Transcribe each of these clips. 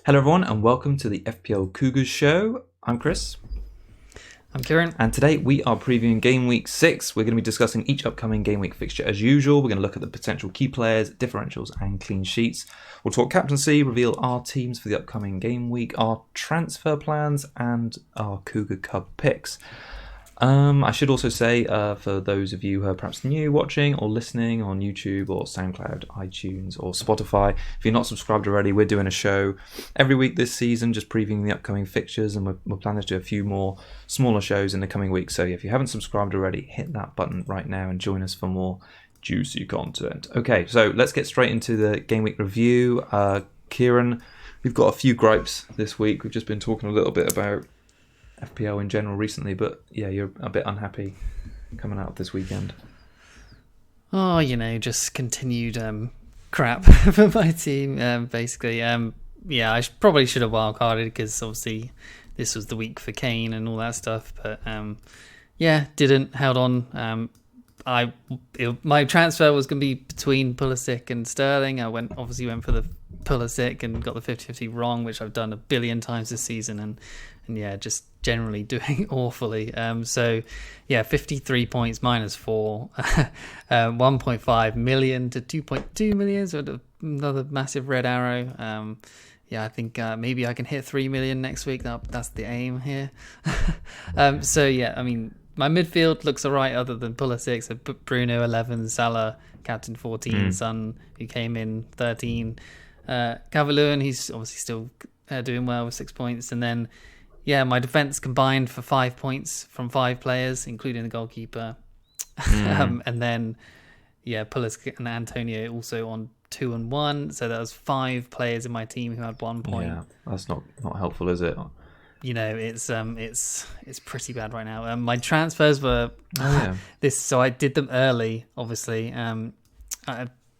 Hello everyone and welcome to the FPL Cougars show. I'm Chris. I'm Kieran. And today we are previewing Gameweek 6. We're going to be discussing each upcoming Gameweek fixture as usual. We're going to look at the potential key players, differentials and clean sheets. We'll talk captaincy, reveal our teams for the upcoming game week, our transfer plans and our Cougar Cub picks. I should also say, for those of you who are perhaps new watching or listening on YouTube or SoundCloud, iTunes or Spotify, if you're not subscribed already, we're doing a show every week this season, just previewing the upcoming fixtures, and we're planning to do a few more smaller shows in the coming weeks. So if you haven't subscribed already, hit that button right now and join us for more juicy content. Okay, so let's get straight into the game week review. Kieran, we've got a few gripes this week. We've just been talking a little bit about FPL in general recently, but yeah, you're a bit unhappy coming out this weekend. Oh, just continued crap for my team, basically. Yeah, probably should have wildcarded because obviously this was the week for Kane and all that stuff, but yeah, didn't, held on. My transfer was going to be between Pulisic and Sterling. I went for the Pulisic and got the 50-50 wrong, which I've done a billion times this season, and yeah, just generally doing awfully. So yeah, 53 points -4, 1.5 million to 2.2 million, so another massive red arrow. Yeah, I think maybe I can hit 3 million next week. That's the aim here. So yeah, I mean, my midfield looks alright other than Pulisic. So Bruno 11, Salah captain 14, Son who came in 13, Calvert-Lewin, he's obviously still doing well with 6 points, and then yeah, my defense combined for 5 points from 5 players, including the goalkeeper. And then yeah, Pulisic and Antonio also on 2 and 1, so that was 5 players in my team who had 1 point. Yeah, that's not helpful, is it? It's pretty bad right now. My transfers were so I did them early, obviously.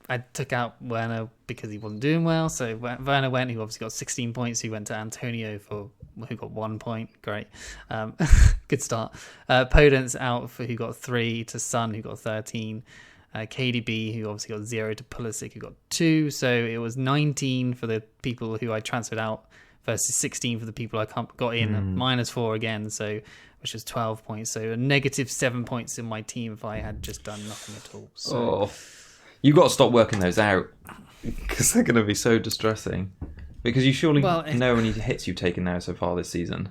I took out Werner because he wasn't doing well, so Werner went, who obviously got 16 points. He went to Antonio who got 1 point. Great. Good start. Podence out for who got 3, to Son who got 13. KDB who obviously got 0, to Pulisic who got 2. So it was 19 for the people who I transferred out versus 16 for the people I got in, -4 again, so which was 12 points. So a -7 points in my team if I had just done nothing at all. So, you've got to stop working those out because they're going to be so distressing. Because you surely know how many hits you've taken now so far this season.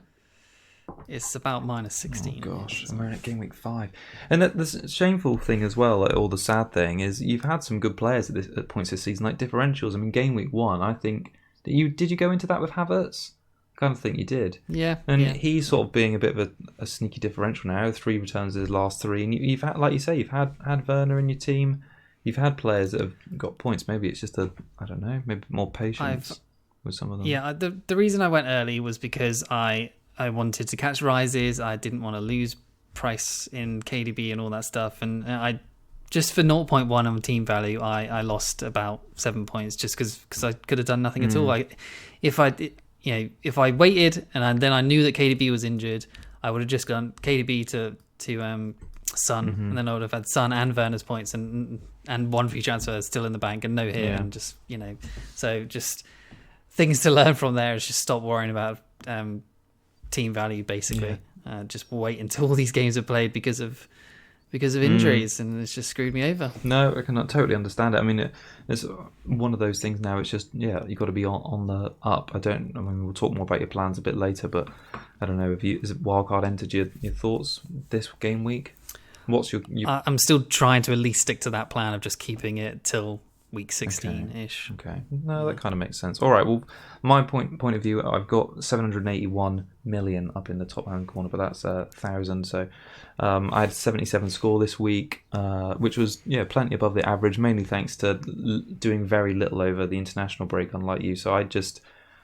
It's about -16. Oh gosh, and we're at game week 5. And the shameful thing as well, or the sad thing, is you've had some good players at points this season, like differentials. I mean, game week 1, I think did you go into that with Havertz? I kind of think you did. Yeah. And he's sort of being a bit of a sneaky differential now. 3 returns in his last 3, and you've had, like you say, you've had Werner in your team. You've had players that have got points. Maybe it's just maybe more patience with some of them. Yeah, the reason I went early was because I wanted to catch rises. I didn't want to lose price in KDB and all that stuff, and I just for 0.1 on team value, I lost about 7 points just because I could have done nothing at all. If I waited and then I knew that KDB was injured, I would have just gone KDB to Son, and then I would have had Son and Werner's points and 1 free transfer still in the bank and no here, and just so just things to learn from there is just stop worrying about team value basically. Just wait until all these games are played because of injuries, and it's just screwed me over. No, I can totally understand it. I mean, it's one of those things now. It's just you've got to be on the up. We'll talk more about your plans a bit later, but I don't know if is it wildcard entered your thoughts this game week? What's your? I'm still trying to at least stick to that plan of just keeping it till week 16-ish. Okay. No, that kind of makes sense. All right. Well, my point of view, I've got 781 million up in the top hand corner, but that's 1,000. So I had 77 score this week, which was plenty above the average, mainly thanks to doing very little over the international break, unlike you. So I just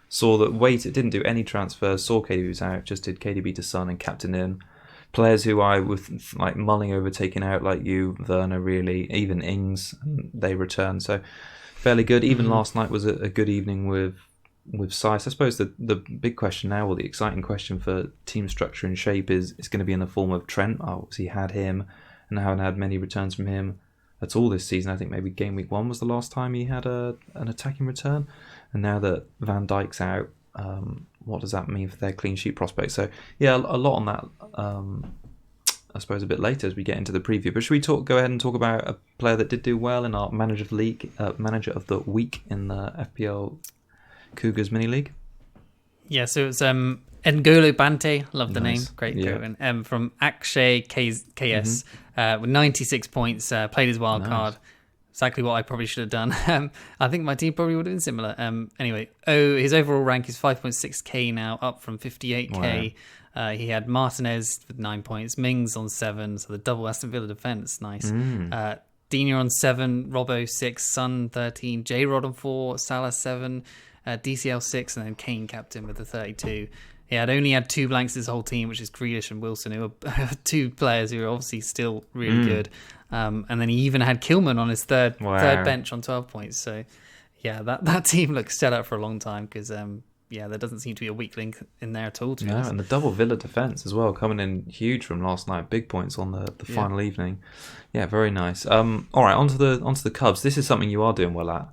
saw that it didn't do any transfers, saw KDB was out, just did KDB to Son and captain in. Players who I was like mulling over taking out, like you, Werner, really, even Ings, they returned. So fairly good. Even last night was a good evening with Sice. I suppose the big question now, or the exciting question for team structure and shape is going to be in the form of Trent. I obviously had him and I haven't had many returns from him at all this season. I think maybe game week 1 was the last time he had an attacking return. And now that Van Dijk's out, what does that mean for their clean sheet prospects? So yeah, a lot on that. I suppose a bit later as we get into the preview. But should we go ahead and talk about a player that did do well in our manager of the week in the FPL Cougars mini league? Yeah, so it's N'Golo Bante, love the Nice. name, great Yeah. going. From Akshay KS with 96 points, played his wild Nice. card. Exactly what I probably should have done. I think my team probably would have been similar. Anyway, his overall rank is 5.6k now, up from 58k. He had Martinez with 9 points, Mings on 7, so the double Aston Villa defence, nice. Dina on 7, Robbo 6, Son 13, J-Rod on 4, Salah 7, DCL 6, and then Kane captain with the 32. He had only had 2 blanks his whole team, which is Grealish and Wilson, who are 2 players who are obviously still really good. And then he even had Kilman on his third bench on 12 points. So, yeah, that team looks set up for a long time because, there doesn't seem to be a weak link in there at all. No, and the double Villa defence as well, coming in huge from last night. Big points on the final evening. Yeah, very nice. All right, onto the Cubs. This is something you are doing well at.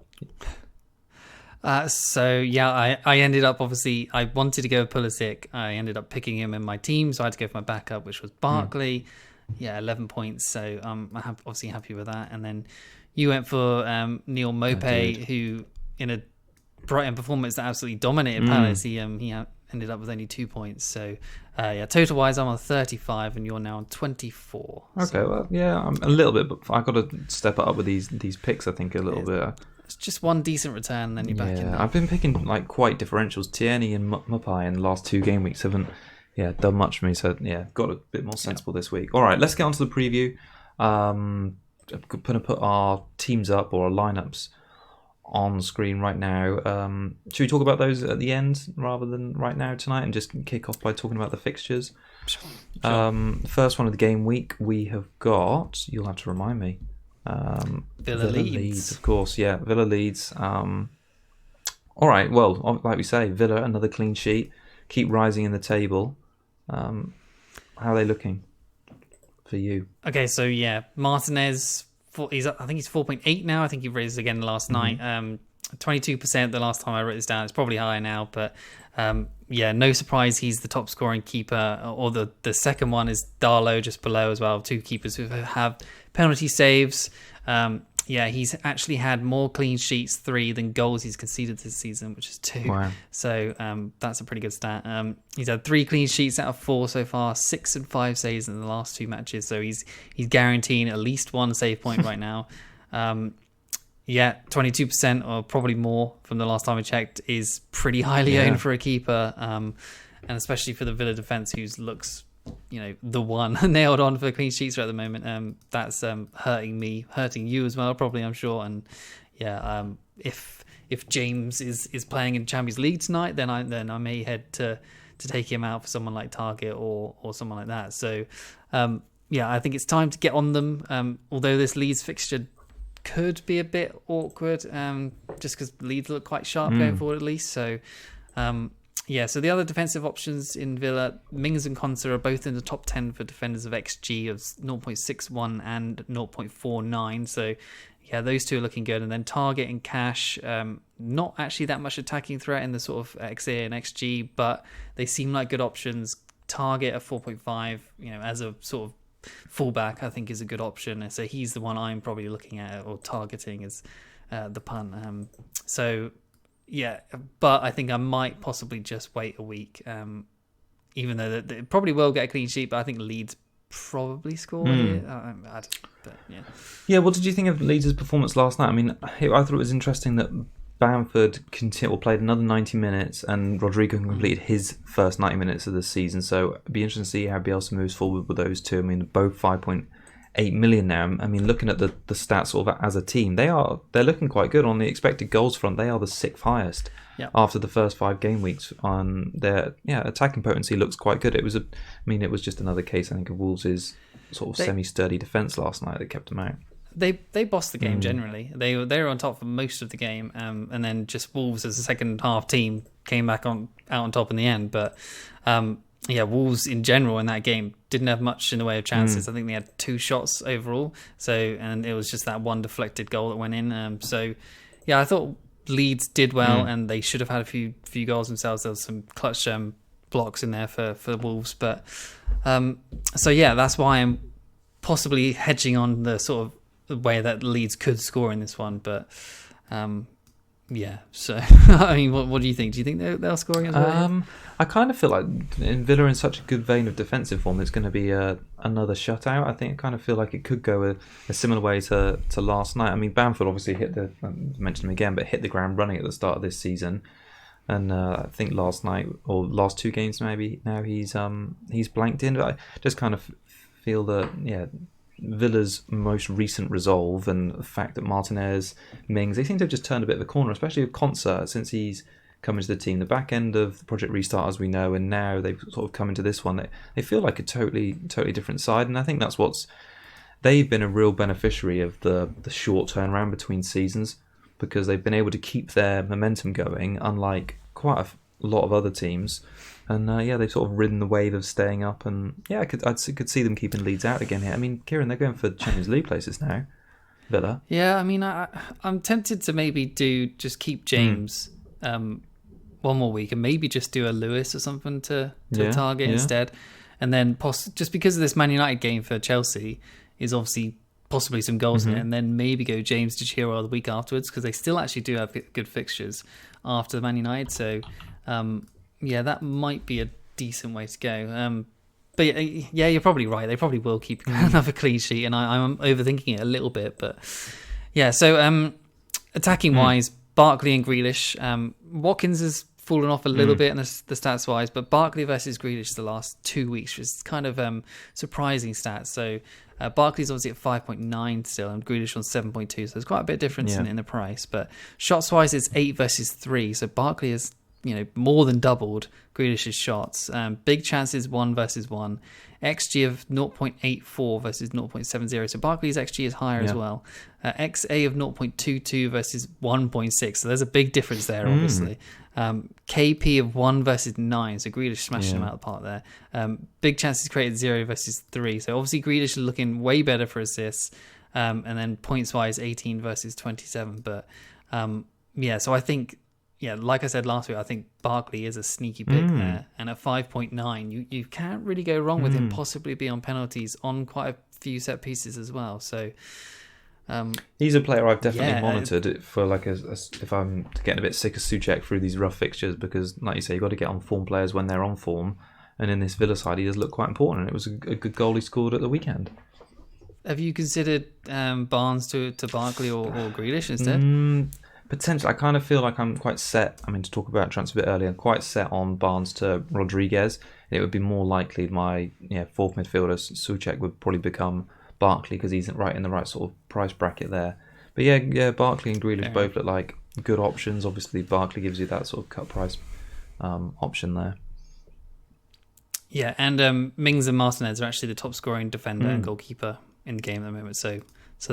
I ended up, obviously, I wanted to go with Pulisic. I ended up picking him in my team, so I had to go for my backup, which was Barkley. 11 points, so I'm obviously happy with that. And then you went for Neil Maupay, who in a Brighton performance that absolutely dominated Palace, he ended up with only 2 points. So total wise, I'm on 35, and you're now on 24. Okay, so, well, yeah, I'm a little bit, but I've got to step it up with these picks. I think a little bit. It's just one decent return, and then you're back in there. I've been picking like quite differentials. Tierney and Maupay in the last 2 game weeks haven't done much for me. So got a bit more sensible this week. All right, let's get on to the preview. I'm going to put our teams up or our lineups on screen right now. Should we talk about those at the end rather than right now tonight, and just kick off by talking about the fixtures? Sure. First one of the game week, we have got. You'll have to remind me. Villa Leeds, of course. Yeah, Villa Leeds. All right. Well, like we say, Villa another clean sheet, keep rising in the table. How are they looking for you? Okay, so Martinez. I think he's 4.8 now. I think he raised again last night. 22% the last time I wrote this down. It's probably higher now, but no surprise he's the top scoring keeper. Or the second one is Darlow just below as well. 2 keepers who have penalty saves. He's actually had more clean sheets, 3, than goals he's conceded this season, which is 2. Wow. So that's a pretty good stat. He's had 3 clean sheets out of 4 so far, 6 and 5 saves in the last 2 matches. So he's guaranteeing at least 1 save point right now. 22% or probably more from the last time I checked is pretty highly owned for a keeper, and especially for the Villa defence, who looks, the one nailed on for clean sheets right at the moment. That's hurting me, hurting you as well, probably, I'm sure. And if James is playing in Champions League tonight, then I may head to take him out for someone like Target or someone like that. So I think it's time to get on them. Although this Leeds fixture could be a bit awkward, just because Leeds look quite sharp going forward at least. So so the other defensive options in Villa, Mings and Konsa are both in the top 10 for defenders of XG of 0.61 and 0.49. So those 2 are looking good. And then Target and Cash, not actually that much attacking threat in the sort of XA and XG, but they seem like good options. Target at 4.5, as a sort of fullback, I think is a good option. And so he's the one I'm probably looking at or targeting as the punt. But I think I might possibly just wait a week, even though they probably will get a clean sheet, but I think Leeds probably score here. What did you think of Leeds' performance last night? I mean, I thought it was interesting that Bamford played another 90 minutes and Rodrigo completed his first 90 minutes of the season. So it'd be interesting to see how Bielsa moves forward with those 2. I mean, both 5.8 million now. I mean, looking at the stats sort of as a team, they're looking quite good on the expected goals front. They are the 6th highest after the first 5 game weeks. On their attacking potency looks quite good. It was just another case, I think, of Wolves' sort of semi-sturdy defence last night that kept them out. They bossed the game generally. They were on top for most of the game, and then just Wolves as a second half team came back out on top in the end. But Wolves in general in that game didn't have much in the way of chances. I think they had 2 shots overall. And it was just that one deflected goal that went in. I thought Leeds did well, and they should have had a few goals themselves. There was some clutch blocks in there for Wolves, but so yeah, that's why I'm possibly hedging on the sort of way that Leeds could score in this one. But yeah, so I mean, what do you think? Do you think they'll score against Villa? I kind of feel like in Villa in such a good vein of defensive form, it's going to be another shutout. I think I kind of feel like it could go a similar way to last night. I mean, Bamford obviously hit mentioned him again, but hit the ground running at the start of this season. And I think last night or last two games maybe now he's blanked in. But I just kind of feel that Villa's most recent resolve and the fact that Martinez, Mings, they seem to have just turned a bit of a corner, especially with Concert since he's come into the team. The back end of the Project Restart, as we know, and now they've sort of come into this one. They feel like a totally different side, and I think that's they've been a real beneficiary of the short turnaround between seasons, because they've been able to keep their momentum going, unlike quite a lot of other teams. And they've sort of ridden the wave of staying up, and I could see them keeping Leeds out again here. I mean, Kieran, they're going for Champions League places now, Villa. Yeah, I mean, I'm tempted to maybe keep James one more week and maybe just do a Lewis or something to target instead, and then just because of this Man United game for Chelsea is obviously possibly some goals in it, and then maybe go James to Chiro the week afterwards, because they still actually do have good fixtures after the Man United. So that might be a decent way to go. But yeah, you're probably right. They probably will keep another clean sheet, and I'm overthinking it a little bit. But yeah, so attacking wise, Barkley and Grealish. Watkins has fallen off a little bit in the stats wise, but Barkley versus Grealish the last 2 weeks was kind of surprising stats. So Barkley's obviously at 5.9 still, and Grealish on 7.2. So there's quite a bit of difference in the price. But shots wise, it's 8 versus 3. So Barkley has more than doubled Grealish's shots. Big chances 1 versus 1. XG of 0.84 versus 0.70. So Barkley's XG is higher as well. XA of 0.22 versus 1.6. So there's a big difference there, obviously. KP of 1 versus 9. So Grealish smashing them out of the park there. Big chances created 0 versus 3. So obviously Grealish is looking way better for assists. And then points wise, 18 versus 27. But so I think, like I said last week, I think Barkley is a sneaky pick there. And at 5.9, you can't really go wrong with him possibly be on penalties on quite a few set pieces as well. So he's a player I've definitely monitored for, like, if I'm getting a bit sick of Souček through these rough fixtures, because, like you say, you've got to get on form players when they're on form. And in this Villa side, he does look quite important. It was a good goal he scored at the weekend. Have you considered Barnes to Barkley or Grealish instead? Potentially, I kind of feel like I'm quite set. I mean, to talk about transfer a bit earlier, I'm quite set on Barnes to Rodriguez. It would be more likely my fourth midfielder, Souček, would probably become Barkley, because he's right in the right sort of price bracket there. But Barkley and Grealish both look like good options. Obviously, Barkley gives you that sort of cut price option there. Yeah, and Mings and Martinez are actually the top scoring defender and goalkeeper in the game at the moment. So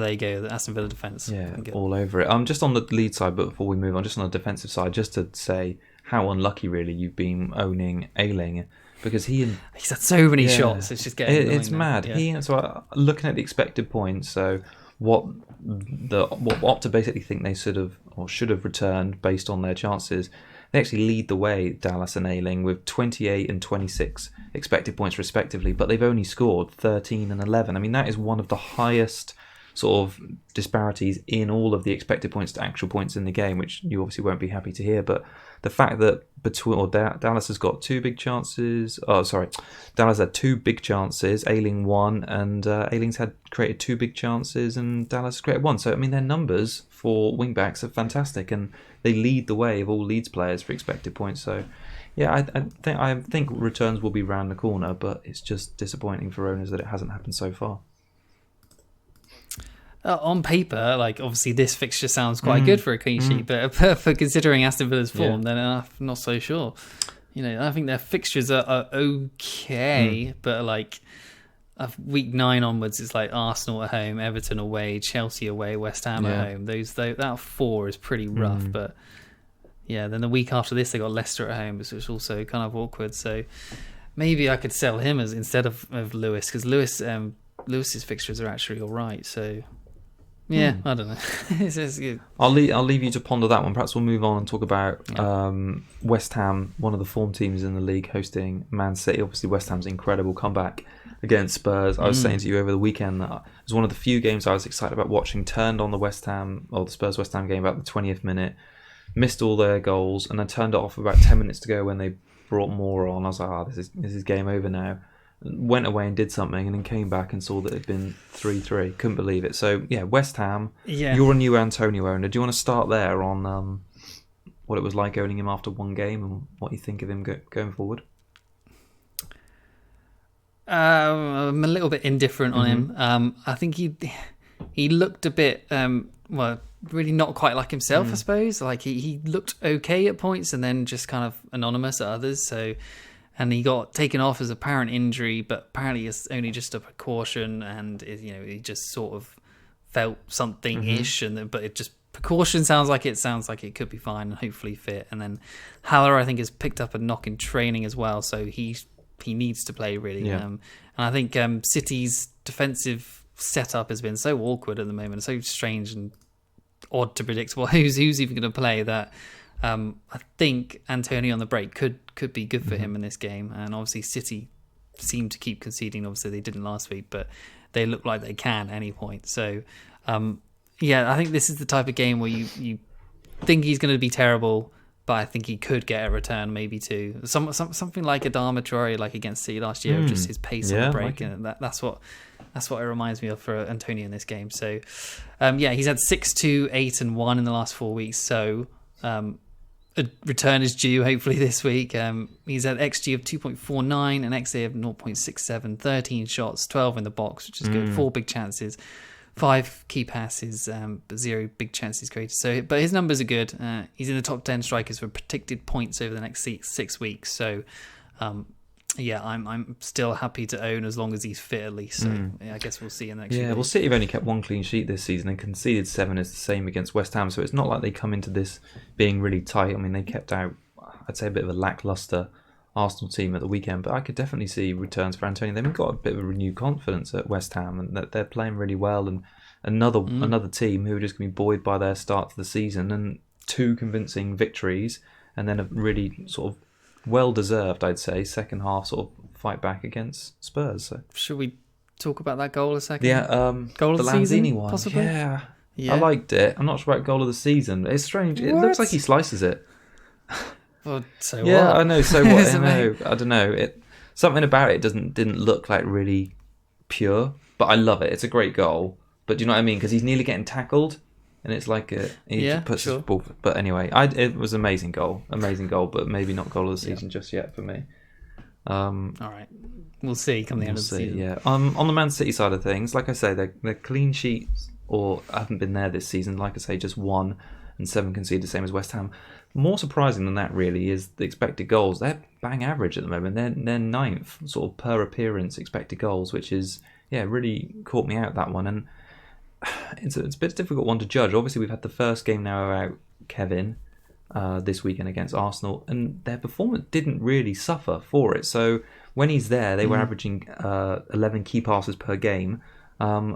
there you go, the Aston Villa defence. Yeah, all over it. Just on the lead side, but before we move on, just on the defensive side, just to say how unlucky really you've been owning Ayling, because he's had so many shots. It's just getting it's mad. Yeah. Looking at the expected points, so what Opta basically think they should have returned based on their chances. They actually lead the way, Dallas and Ayling, with 28 and 26 expected points respectively, but they've only scored 13 and 11. I mean, that is one of the highest sort of disparities in all of the expected points to actual points in the game, which you obviously won't be happy to hear. But the fact that Dallas has got 2 big chances. Dallas had 2 big chances, Ayling 1, and Ayling's had created 2 big chances, and Dallas created 1. So I mean, their numbers for wing backs are fantastic, and they lead the way of all Leeds players for expected points. So yeah, I think returns will be round the corner, but it's just disappointing for owners that it hasn't happened so far. On paper, like, obviously this fixture sounds quite good for a clean sheet, but for considering Aston Villa's form, then I'm not so sure. I think their fixtures are okay, but like week 9 onwards, it's like Arsenal at home, Everton away, Chelsea away, West Ham at home. That 4 is pretty rough, but then the week after this they got Leicester at home, which is also kind of awkward. So maybe I could sell him instead of Lewis, because Lewis's fixtures are actually all right. So Yeah, I don't know. It's good. I'll leave you to ponder that one. Perhaps we'll move on and talk about West Ham, one of the form teams in the league, hosting Man City. Obviously, West Ham's incredible comeback against Spurs. I was saying to you over the weekend that it was one of the few games I was excited about watching. Turned on the Spurs West Ham game about the 20th minute, missed all their goals, and then turned it off about 10 minutes to go when they brought more on. I was like, this is game over now. Went away and did something, and then came back and saw that it'd been 3-3. Couldn't believe it. So yeah, West Ham. Yeah. You're a new Antonio owner. Do you want to start there on what it was like owning him after one game and what you think of him going forward? I'm a little bit indifferent on him. I think he looked a bit really not quite like himself. I suppose like he looked okay at points and then just kind of anonymous at others. So. And he got taken off as apparent injury, but apparently it's only just a precaution, and he just sort of felt something-ish, but it just precaution sounds like it could be fine and hopefully fit. And then Haller, I think, has picked up a knock in training as well, so he needs to play really. Yeah. And I think City's defensive setup has been so awkward at the moment, so strange and odd to predict. Well, who's even going to play that? I think Antonio on the break could be good for him in this game, and obviously City seem to keep conceding. Obviously they didn't last week, but they look like they can at any point. So I think this is the type of game where you think he's going to be terrible, but I think he could get a return, maybe too. Something like Adama Traore, like against City last year, just his pace on the break, and that's what it reminds me of for Antonio in this game. So he's had 6-2, 8-1 in the last 4 weeks. So a return is due hopefully this week. He's had XG of 2.49 and XA of 0.67, 13 shots, 12 in the box, which is good. 4 big chances, 5 key passes, but 0 big chances created. So, but his numbers are good. He's in the top 10 strikers for predicted points over the next 6 weeks. So I'm still happy to own as long as he's fit at least. So I guess we'll see in the next few weeks. Well, City have only kept 1 clean sheet this season and conceded 7 is the same against West Ham. So it's not like they come into this being really tight. I mean, they kept out, I'd say, a bit of a lacklustre Arsenal team at the weekend, but I could definitely see returns for Antonio. They've got a bit of a renewed confidence at West Ham, and that they're playing really well. And another team who are just going to be buoyed by their start to the season and 2 convincing victories, and then a really sort of well-deserved, I'd say, second half sort of fight back against Spurs. So. Should we talk about that goal a second? Yeah, goal of the season, Lanzini one. Possibly? Yeah, I liked it. I'm not sure about goal of the season. It's strange. It looks like he slices it. Well, so what? Yeah, I know. So what? I don't know. Something about it didn't look like really pure, but I love it. It's a great goal. But do you know what I mean? Because he's nearly getting tackled. And it's like he puts his ball. But anyway, it was an amazing goal, but maybe not goal of the season just yet for me. All right, we'll see come the end of the season. Yeah, on the Man City side of things, like I say, they're clean sheets or haven't been there this season. Like I say, just 1 and 7 conceded, same as West Ham. More surprising than that, really, is the expected goals. They're bang average at the moment. They're 9th sort of per appearance expected goals, which is really caught me out, that one. And it's a bit difficult one to judge. Obviously, we've had the first game now about Kevin this weekend against Arsenal, and their performance didn't really suffer for it. So when he's there, they were averaging 11 key passes per game.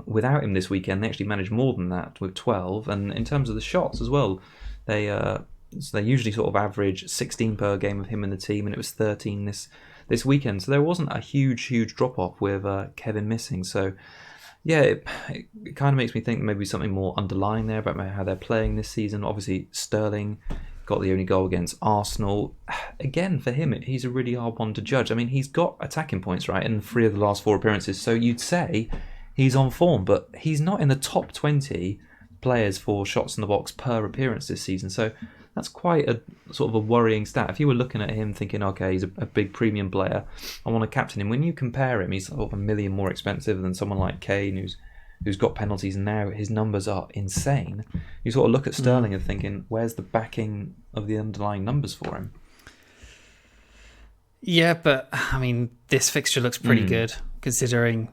Without him this weekend, they actually managed more than that with 12. And in terms of the shots as well, they usually sort of average 16 per game of him in the team, and it was 13 this weekend. So there wasn't a huge drop off with Kevin missing. So. Yeah, it kind of makes me think maybe something more underlying there about how they're playing this season. Obviously, Sterling got the only goal against Arsenal. Again, for him, he's a really hard one to judge. I mean, he's got attacking points, right, in 3 of the last 4 appearances. So you'd say he's on form, but he's not in the top 20 players for shots in the box per appearance this season. So that's quite a sort of a worrying stat. If you were looking at him thinking, okay, he's a big premium player, I want to captain him. When you compare him, he's sort of $1 million more expensive than someone like Kane, who's got penalties, and now his numbers are insane. You sort of look at Sterling and thinking, where's the backing of the underlying numbers for him? Yeah, but I mean, this fixture looks pretty good considering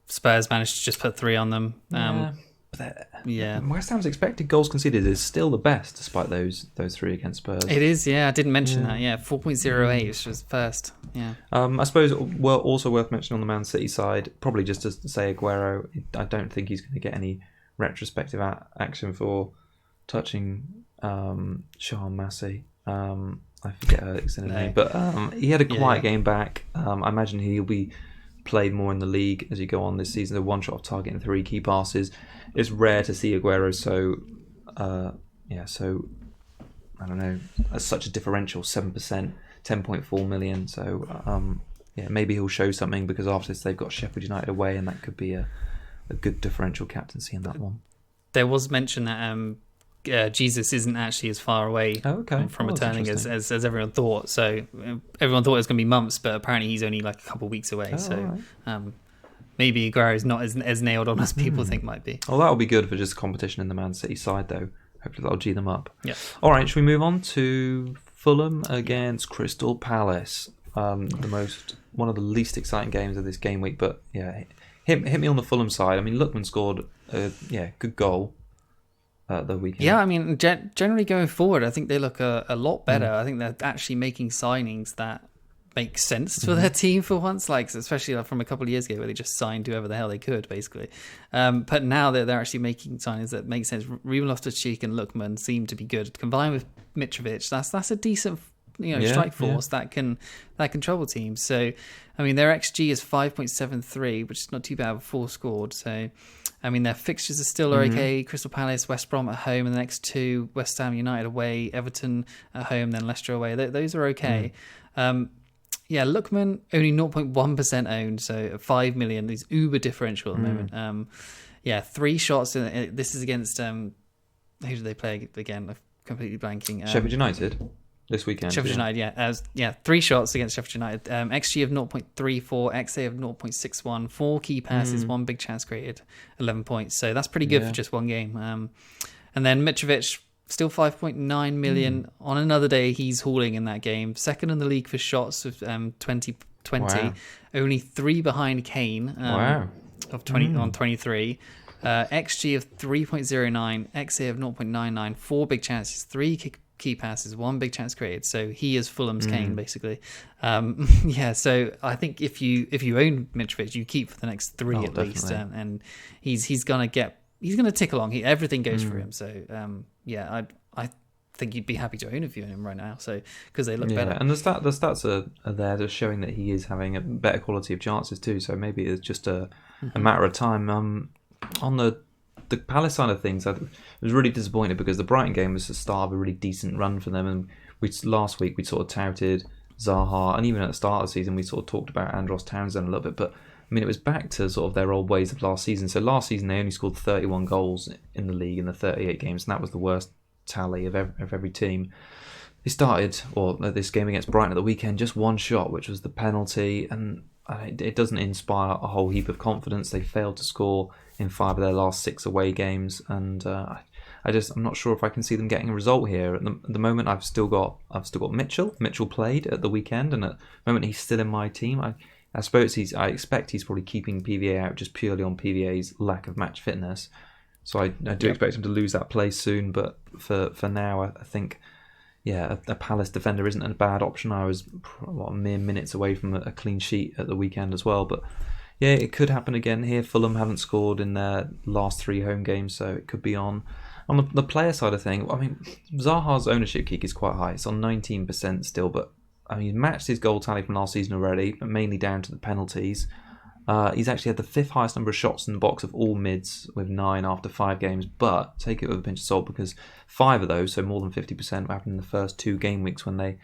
Spurs managed to just put 3 on them. West Ham's expected goals conceded is still the best despite those 3 against Spurs. It is, I didn't mention that. 4.08, which was first. I suppose also worth mentioning on the Man City side, probably just to say Aguero, I don't think he's going to get any retrospective action for touching Sean Massey. I forget her extended name, but he had a quiet game back. I imagine he'll be played more in the league as you go on this season. The one shot off target and 3 key passes. It's rare to see Aguero so I don't know, as such a differential, 7%, 10.4 million. So maybe he'll show something, because after this they've got Sheffield United away, and that could be a good differential captaincy in that one. There was mention that Jesus isn't actually as far away from returning as everyone thought. So everyone thought it was going to be months, but apparently he's only like a couple of weeks away. Maybe Aguero's not as nailed on as people think might be. Well, that'll be good for just competition in the Man City side, though. Hopefully that'll G them up. Yeah. All right, should we move on to Fulham against Crystal Palace? One of the least exciting games of this game week, but yeah, hit me on the Fulham side. I mean, Lookman scored a good goal the weekend. Yeah, I mean, generally going forward, I think they look a lot better. I think they're actually making signings that make sense for their team for once, like especially from a couple of years ago where they just signed whoever the hell they could, basically. But now they're actually making signings that make sense. Ruben Loftus-Cheek and Lookman seem to be good. Combined with Mitrovic, that's a decent strike force that can trouble teams. So, I mean, their XG is 5.73, which is not too bad with 4 scored. So, I mean, their fixtures are still okay. Crystal Palace, West Brom at home, and the next 2, West Ham United away, Everton at home, then Leicester away. Those are okay. Lookman only 0.1% owned, so 5 million. He's uber differential at the moment. 3 shots. This is against who do they play again? I'm completely blanking. Sheffield United this weekend. Sheffield United, 3 shots against Sheffield United. XG of 0.34, XA of 0.61, 4 key passes, 1 big chance created, 11 points. So that's pretty good for just one game. And then Mitrovic, still 5.9 million. On another day, he's hauling in that game. Second in the league for shots with 20. Wow. Only 3 behind Kane of 20 on 23. XG of 3.09, XA of 0.99, 4 big chances, 3 key passes, 1 big chance created. So he is Fulham's Kane, basically. So I think if you own Mitrovic, you keep for the next 3 at least, and he's gonna tick along. Everything goes for him. So I think you'd be happy to own a few of him right now. So because they look better, and the stats are there, just showing that he is having a better quality of chances too. So maybe it's just a matter of time. On the Palace side of things, I was really disappointed because the Brighton game was the start of a really decent run for them, and last week we sort of touted Zaha, and even at the start of the season we sort of talked about Andros Townsend a little bit, but I mean it was back to sort of their old ways of last season. So last season they only scored 31 goals in the league in the 38 games, and that was the worst tally of every team. They started, this game against Brighton at the weekend, just 1 shot, which was the penalty, and it doesn't inspire a whole heap of confidence. They failed to score in 5 of their last 6 away games, and I'm not sure if I can see them getting a result here. At the moment, I've still got Mitchell. Mitchell played at the weekend, and at the moment he's still in my team. I suppose I expect he's probably keeping PVA out just purely on PVA's lack of match fitness. So I do expect him to lose that place soon. But for now, I think a Palace defender isn't a bad option. I was mere minutes away from a clean sheet at the weekend as well, but. Yeah, it could happen again here. Fulham haven't scored in their last 3 home games, so it could be on. On the player side of things, I mean, Zaha's ownership kick is quite high. It's on 19% still, but I mean, he's matched his goal tally from last season already, but mainly down to the penalties. He's actually had the 5th highest number of shots in the box of all mids with 9 after 5 games, but take it with a pinch of salt because 5 of those, so more than 50%, happened in the first 2 game weeks when they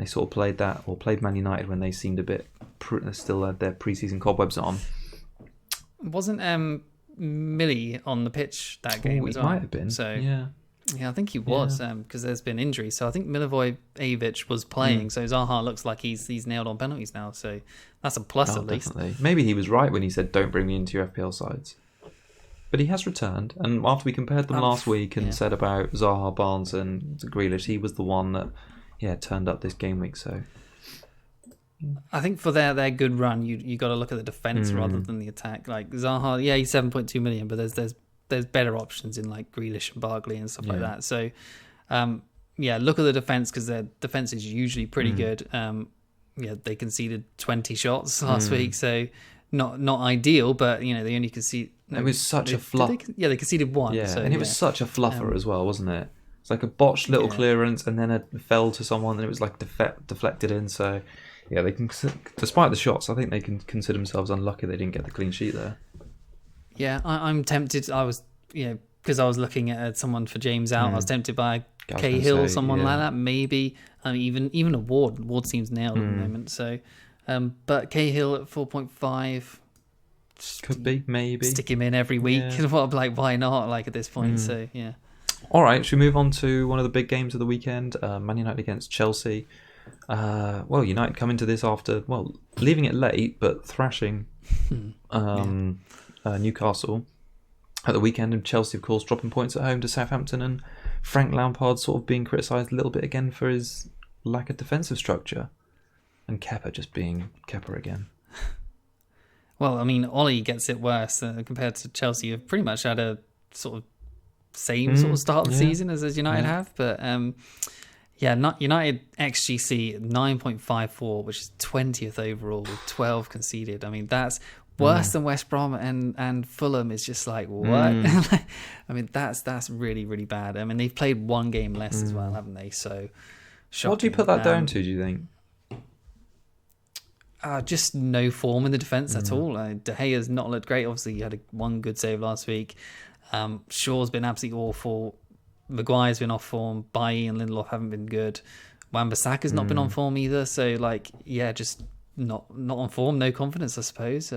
sort of played Man United when they seemed a bit still had their pre-season cobwebs on. Wasn't Millie on the pitch that game as well? He might have been. So yeah, I think he was because there's been injuries. So I think Milivojevic was playing. So Zaha looks like he's nailed on penalties now. So that's a plus at least. Definitely. Maybe he was right when he said don't bring me into your FPL sides. But he has returned, and after we compared them last week and said about Zaha, Barnes, and Grealish, he was the one that turned up this game week. So I think for their good run, you got to look at the defense rather than the attack. Like Zaha, he's 7.2 million, but there's better options in like Grealish and Barkley and stuff like that. So look at the defense because their defense is usually pretty good. They conceded 20 shots last week, so not ideal, but they only conceded It was such a fluff. They conceded one. Yeah, so, and it was such a fluffer as well, wasn't it? It's like a botched little clearance, and then it fell to someone, and it was like deflected in. So, yeah, they can, despite the shots, I think they can consider themselves unlucky they didn't get the clean sheet there. Yeah, I'm tempted. I was, because I was looking at someone for James out. I was tempted by Cahill, someone like that. Maybe even a Ward. Ward seems nailed at the moment. So, but Cahill at 4.5 could be maybe stick him in every week. Like, why not? Like at this point. So yeah. All right, should we move on to one of the big games of the weekend? Man United against Chelsea. United come into this after leaving it late, but thrashing Newcastle at the weekend, and Chelsea, of course, dropping points at home to Southampton, and Frank Lampard sort of being criticised a little bit again for his lack of defensive structure, and Kepa just being Kepa again. Well, I mean, Ollie gets it worse compared to Chelsea, who've pretty much had a sort of same sort of start of the season as United have, but not United XGC 9.54, which is 20th overall with 12 conceded. I mean, that's worse than West Brom and Fulham. Is just like, what? I mean, that's really, really bad. I mean, they've played one game less as well, haven't they? So, shocking. What do you put that down to, do you think? Just no form in the defence at all. De Gea's not looked great. Obviously, he had one good save last week. Shaw's been absolutely awful. Maguire's been off form. Bailly and Lindelof haven't been good. Wan-Bissaka's not been on form either. So, just not on form. No confidence, I suppose.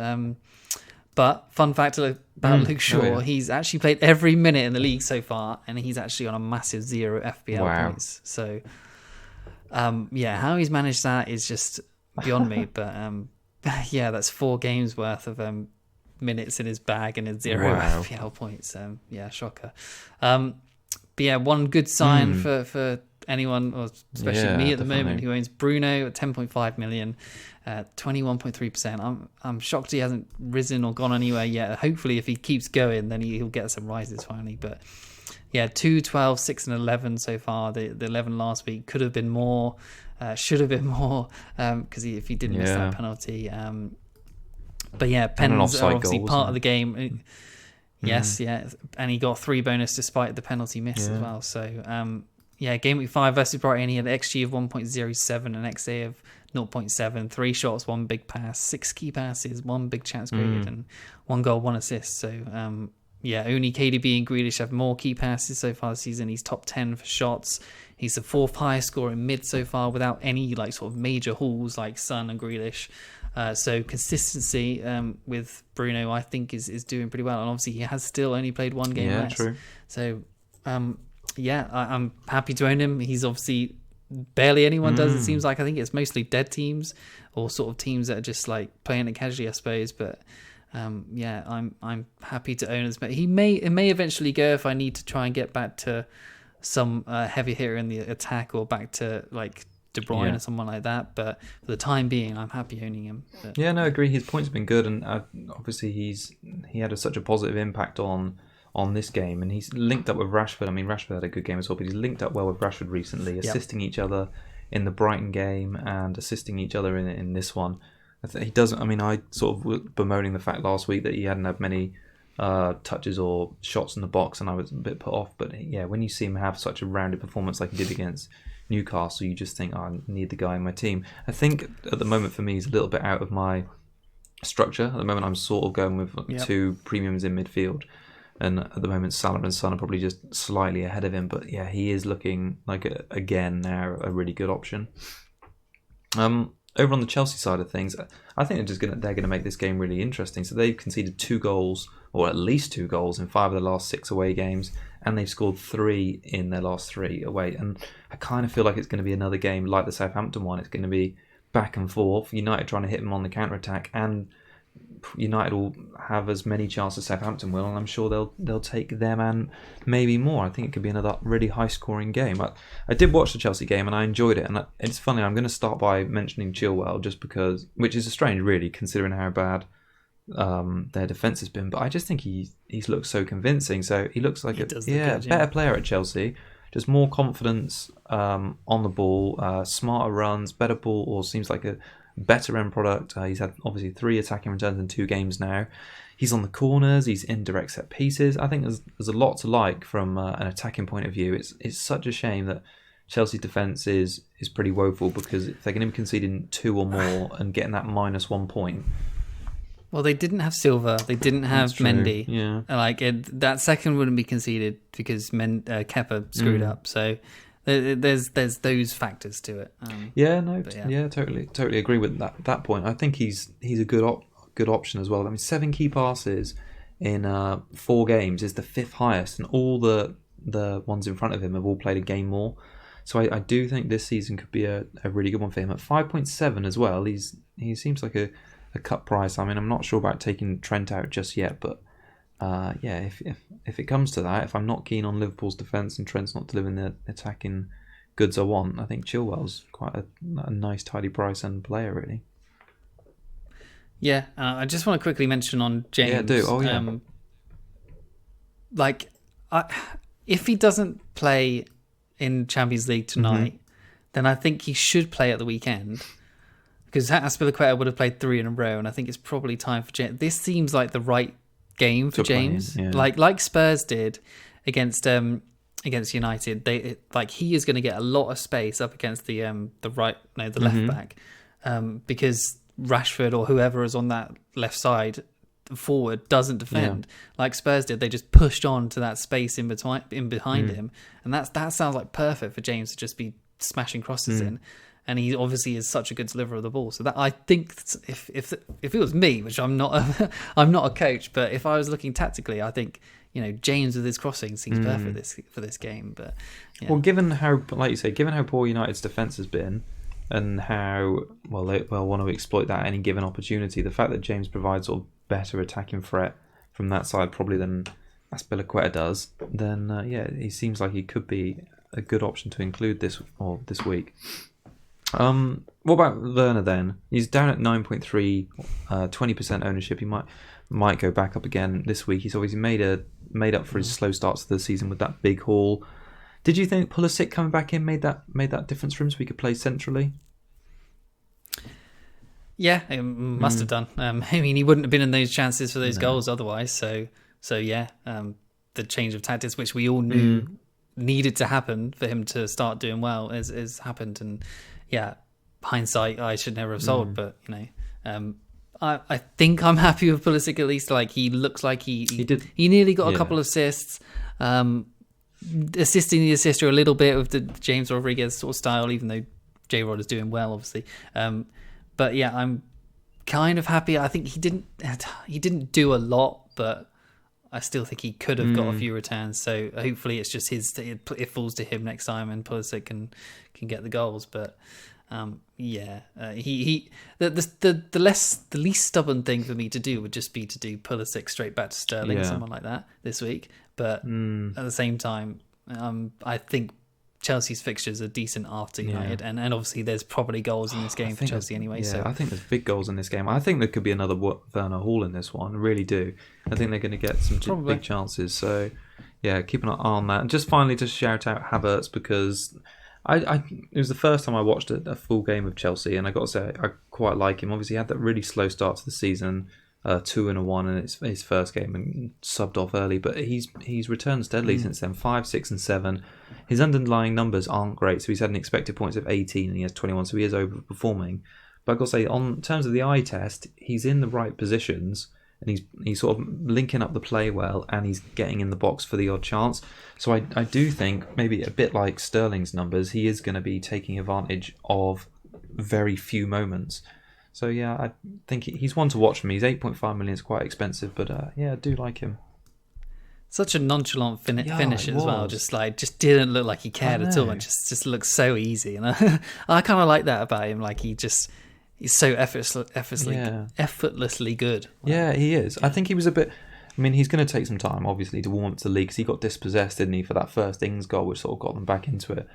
But fun fact about Luke Shaw, he's actually played every minute in the league so far, and he's actually on a massive 0 FPL points. So, how he's managed that is just beyond me. But that's 4 games worth of minutes in his bag and his 0 FPL points. Shocker. But one good sign for anyone, or especially me at the moment, who owns Bruno at 10.5 million, 21.3%. I'm shocked he hasn't risen or gone anywhere yet. Hopefully, if he keeps going, then he'll get some rises finally. But 2, 12, 6 and 11 so far. The 11 last week could have been more, should have been more, because if he didn't miss that penalty. Pens are obviously part of the game. Yes, and he got 3 bonus despite the penalty miss as well. So, Game Week 5 versus Brighton, he had an XG of 1.07, an XA of 0.7, 3 shots, 1 big pass, 6 key passes, 1 big chance created, and 1 goal, 1 assist. So, only KDB and Grealish have more key passes so far this season. He's top 10 for shots. He's the 4th highest scorer in mid so far without any sort of major hauls like Son and Grealish. So consistency with Bruno, I think, is doing pretty well. And obviously he has still only played 1 game less. True. So, I'm happy to own him. He's obviously barely anyone does, it seems like. I think it's mostly dead teams or sort of teams that are just like playing it casually, I suppose. But I'm happy to own him. It may eventually go if I need to try and get back to some heavy hitter in the attack, or back to like De Bruyne or someone like that, but for the time being, I'm happy owning him. But... I agree. His points have been good, and obviously he had such a positive impact on this game, and he's linked up with Rashford. I mean, Rashford had a good game as well, but he's linked up well with Rashford recently, assisting each other in the Brighton game and assisting each other in this one. He doesn't. I mean, I sort of was bemoaning the fact last week that he hadn't had many touches or shots in the box, and I was a bit put off. But when you see him have such a rounded performance like he did against Newcastle, you just think, I need the guy in my team. I think at the moment for me, he's a little bit out of my structure. At the moment, I'm sort of going with 2 premiums in midfield, and at the moment, Salah and Son are probably just slightly ahead of him. But he is looking like again now a really good option. Over on the Chelsea side of things, I think they're gonna make this game really interesting. So they've conceded 2 goals, or at least 2 goals, in 5 of the last 6 away games, and they've scored 3 in their last 3 away. And I kind of feel like it's going to be another game like the Southampton one. It's going to be back and forth. United trying to hit them on the counter attack, and United will have as many chances as Southampton will, and I'm sure they'll take them and maybe more. I think it could be another really high scoring game. I did watch the Chelsea game and I enjoyed it, and it's funny, I'm going to start by mentioning Chilwell just because, which is strange really considering how bad their defence has been, but I just think he's looked so convincing. So he looks like better player at Chelsea, just more confidence on the ball, smarter runs, better ball, or seems like a better end product. He's had obviously 3 attacking returns in 2 games now. He's on the corners. He's in direct set pieces. I think there's a lot to like from an attacking point of view. It's such a shame that Chelsea defence is pretty woeful, because if they're going to be conceding 2 or more and getting that -1 point. Well, they didn't have Silva. They didn't have Mendy. Yeah. That second wouldn't be conceded because Kepa screwed up. So there's those factors to it. Totally agree with that point. I think he's a good option as well. I mean, 7 key passes in 4 games is the 5th highest, and all the ones in front of him have all played a game more. So I do think this season could be a really good one for him. At 5.7 as well, he seems like a cut price. I mean, I'm not sure about taking Trent out just yet, but if it comes to that, if I'm not keen on Liverpool's defence and Trent's not delivering the attacking goods I want, I think Chilwell's quite a nice, tidy price and player, really. Yeah, I just want to quickly mention on James. Yeah, do. Oh, yeah. If he doesn't play in Champions League tonight, then I think he should play at the weekend, because Azpilicueta would have played 3 in a row, and I think it's probably time for James. This seems like the right game for James, like Spurs did against United. He is going to get a lot of space up against the left back, because Rashford or whoever is on that left side forward doesn't defend like Spurs did. They just pushed on to that space in behind him, and that sounds like perfect for James to just be smashing crosses in. And he obviously is such a good deliverer of the ball. So that, I think, if it was me, which I'm not I'm not a coach, but if I was looking tactically, I think James with his crossing seems perfect for this game. But well, given how, like you say, given how poor United's defence has been, and how they'll want to exploit that at any given opportunity, the fact that James provides sort of better attacking threat from that side probably than Azpilicueta does, then he seems like he could be a good option to include this week. What about Werner then? He's down at 9.3, 20% ownership. He might go back up again this week. He's obviously made up for his slow starts to the season with that big haul. Did you think Pulisic coming back in made that difference for him, so he could play centrally? Yeah, it must have done. I mean, he wouldn't have been in those chances for those goals otherwise. So yeah, the change of tactics, which we all knew needed to happen for him to start doing well, is happened. And yeah, hindsight, I should never have sold, but I think I'm happy with Pulisic at least. Like, he looks like he nearly got a couple of assists, assisting the assister a little bit with the James Rodriguez sort of style, even though J-Rod is doing well, obviously. But yeah, I'm kind of happy. I think he didn't do a lot, but I still think he could have got a few returns. So hopefully it's just it falls to him next time, and Pulisic can get the goals. But the least stubborn thing for me to do would just be to do Pulisic straight back to Sterling, someone like that this week. But at the same time, I think Chelsea's fixtures are decent after United, and obviously there's probably goals in this game for Chelsea anyway. So I think there's big goals in this game. I think there could be another Werner Hall in this one. I really do. I think they're going to get some big chances. So yeah, keep an eye on that. And just finally to shout out Havertz, because it was the first time I watched a full game of Chelsea, and I got to say I quite like him. Obviously he had that really slow start to the season, 2-1 in his first game, and subbed off early, but he's returned steadily since then. 5, 6 and 7. His underlying numbers aren't great, so he's had an expected points of 18 and he has 21, so he is overperforming. But I've got to say, on terms of the eye test, he's in the right positions, and he's sort of linking up the play well, and he's getting in the box for the odd chance. So I do think, maybe a bit like Sterling's numbers, he is going to be taking advantage of very few moments. So yeah, I think he's one to watch for me. He's 8.5 million, is quite expensive, but I do like him. Such a nonchalant finish as well. Just didn't look like he cared at all, and just looks so easy. And I kind of like that about him. Like he's so effortlessly good. Yeah, he is. I think he was a bit. I mean, he's going to take some time, obviously, to warm up to the league, because he got dispossessed, didn't he, for that first Ings goal, which sort of got them back into it.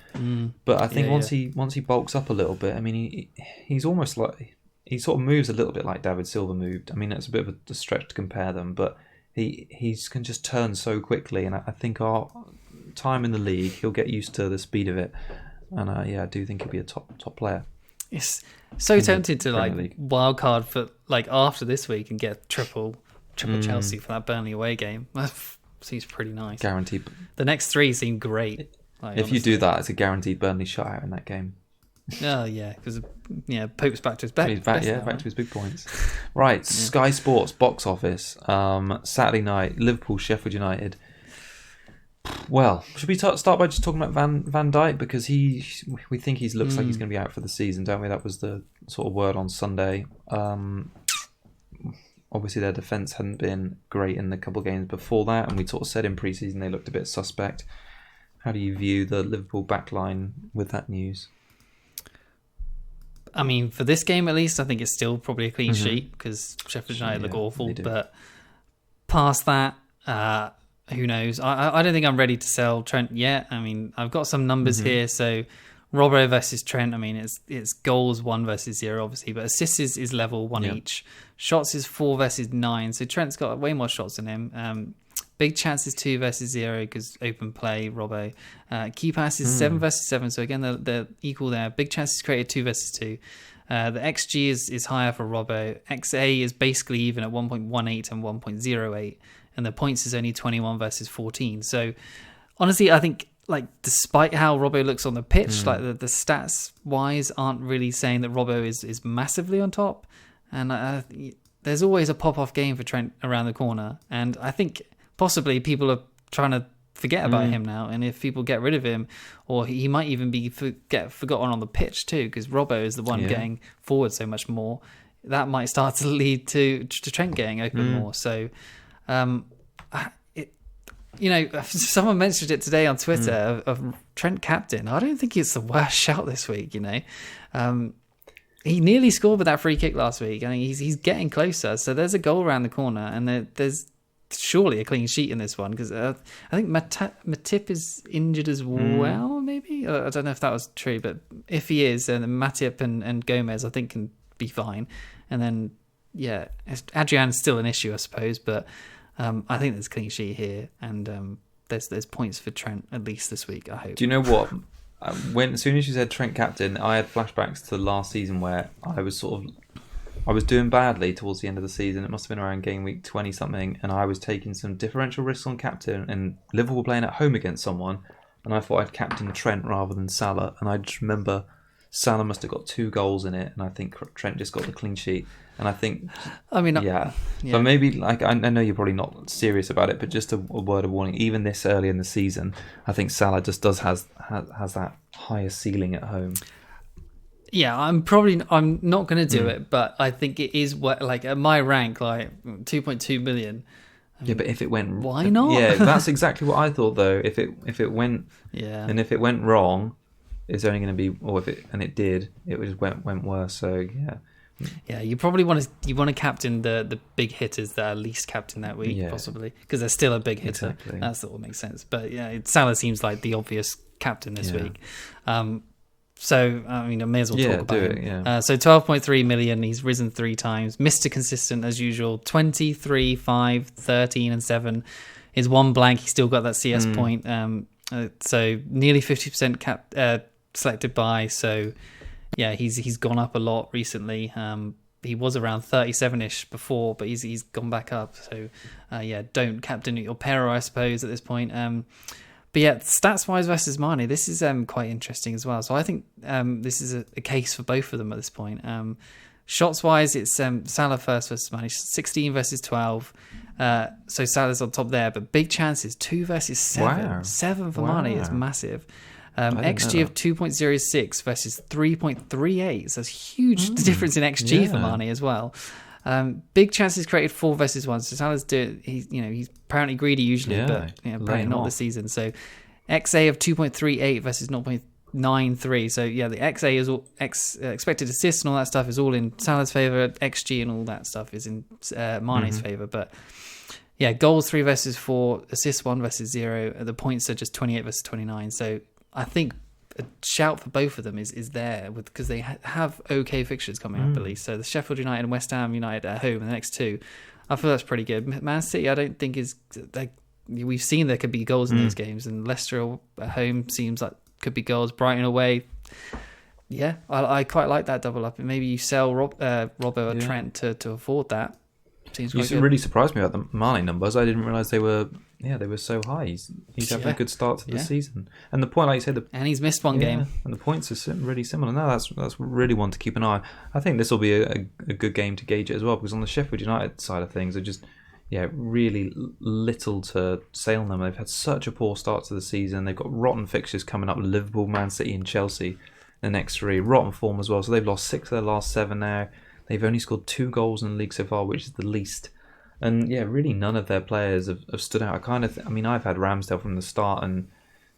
But I think once he bulks up a little bit, I mean, he's almost like, he sort of moves a little bit like David Silva moved. I mean, it's a bit of a stretch to compare them, but he can just turn so quickly, and I think our time in the league, he'll get used to the speed of it, and I do think he'll be a top player. It's so tempted to wildcard for after this week and get triple triple Chelsea for that Burnley away game. That seems pretty nice. Guaranteed. The next 3 seem great. Like, if honestly, you do that, it's a guaranteed Burnley shutout in that game. Oh yeah, because Pope's back to his back. He's back, back to his big points. Right, Sky Sports box office. Saturday night, Liverpool, Sheffield United. Well, should we start by just talking about Van Dijk, because we think he looks like he's going to be out for the season, don't we? That was the sort of word on Sunday. Obviously, their defence hadn't been great in the couple of games before that, and we sort of said in pre-season they looked a bit suspect. How do you view the Liverpool backline with that news? I mean, for this game at least, I think it's still probably a clean sheet, because Sheffield United look awful. But past that, who knows? I don't think I'm ready to sell Trent yet. I mean, I've got some numbers here. So Robbo versus Trent, I mean, it's goals 1 versus 0, obviously, but assists is level 1 each. Shots is 4 versus 9. So Trent's got way more shots than him. Big chances 2 versus 0 because open play, Robbo. Key passes 7 versus 7. So again, they're equal there. Big chances created 2 versus 2. The XG is higher for Robbo. XA is basically even at 1.18 and 1.08. And the points is only 21 versus 14. So honestly, I think, like, despite how Robbo looks on the pitch, like the stats wise aren't really saying that Robbo is massively on top. And there's always a pop-off game for Trent around the corner. And I think possibly people are trying to forget about him now. And if people get rid of him, or he might even get forgotten on the pitch too, because Robbo is the one getting forward so much more. That might start to lead to Trent getting open more. So, someone mentioned it today on Twitter of Trent captain. I don't think it's the worst shout this week. He nearly scored with that free kick last week. I mean, he's getting closer. So there's a goal around the corner, and there's surely a clean sheet in this one, because I think Matip is injured as well. Maybe I don't know if that was true, but if he is, then Matip and Gomez I think can be fine. And then Adrian's still an issue, I suppose, but I think there's a clean sheet here, and there's points for Trent at least this week, I hope. Do you know what? As soon as you said Trent captain, I had flashbacks to last season where I was doing badly towards the end of the season. It must have been around game week 20 something, and I was taking some differential risks on captain, and Liverpool playing at home against someone, and I thought I'd captain Trent rather than Salah, and I just remember Salah must have got 2 goals in it, and I think Trent just got the clean sheet. And I think, but maybe, like, I know you're probably not serious about it, but just a word of warning. Even this early in the season, I think Salah just has that higher ceiling at home. Yeah, I'm not going to do it, but I think it is like at my rank, like 2.2 million. Yeah, but if it went, why not? Yeah, that's exactly what I thought though. If it went, and if it went wrong, it's only going to be, or it did, it just went worse. So yeah. Yeah, you probably want to captain the big hitters that are least captain that week, possibly, because they're still a big hitter. Exactly. That's what makes sense. But yeah, Salah seems like the obvious captain this week. So I mean, I may as well talk about him. Yeah. So 12.3 million. He's risen 3 times. Mr. Consistent as usual. 23, 5, 13, and 7. Is 1 blank. He's still got that CS point. So nearly 50% selected by. So. Yeah, he's gone up a lot recently. He was around 37-ish before, but he's gone back up. So, don't captain your Pero, I suppose, at this point. But yeah, stats-wise versus Mane, this is quite interesting as well. So I think this is a case for both of them at this point. Shots-wise, it's Salah first versus Mane, 16 versus 12. So Salah's on top there, but big chances, 2 versus 7. Wow. 7 for Mane is massive. XG of 2.06 versus 3.38. So that's huge difference in XG for Mane as well. Big chances created 4 versus 1. So Salah's he's apparently greedy usually, but apparently not this season. So XA of 2.38 versus 0.93. So yeah, the XA is all expected assists and all that stuff is all in Salah's favour. XG and all that stuff is in Mane's favour, but. Yeah, goals 3 versus 4, assists 1 versus 0. The points are just 28 versus 29. So I think a shout for both of them is there because they have okay fixtures coming up at least. So the Sheffield United and West Ham United at home in the next 2. I feel that's pretty good. Man City, I don't think is like we've seen there could be goals in those games, and Leicester at home seems like could be goals. Brighton away, I quite like that double up. And maybe you sell Robbo or Trent to afford that. Seems You quite good. really surprised me about the Mane numbers. I didn't realise they were so high. He's having a good start to the season. And the point, like you said, and he's missed one game. And the points are really similar. No, that's really one to keep an eye on. I think this will be a good game to gauge it as well, because on the Sheffield United side of things, they're just really little to say on them. They've had such a poor start to the season. They've got rotten fixtures coming up: Liverpool, Man City, and Chelsea. The next 3 rotten form as well. So they've lost 6 of their last 7 now. They've only scored 2 goals in the league so far, which is the least. And really none of their players have stood out. I've had Ramsdale from the start, and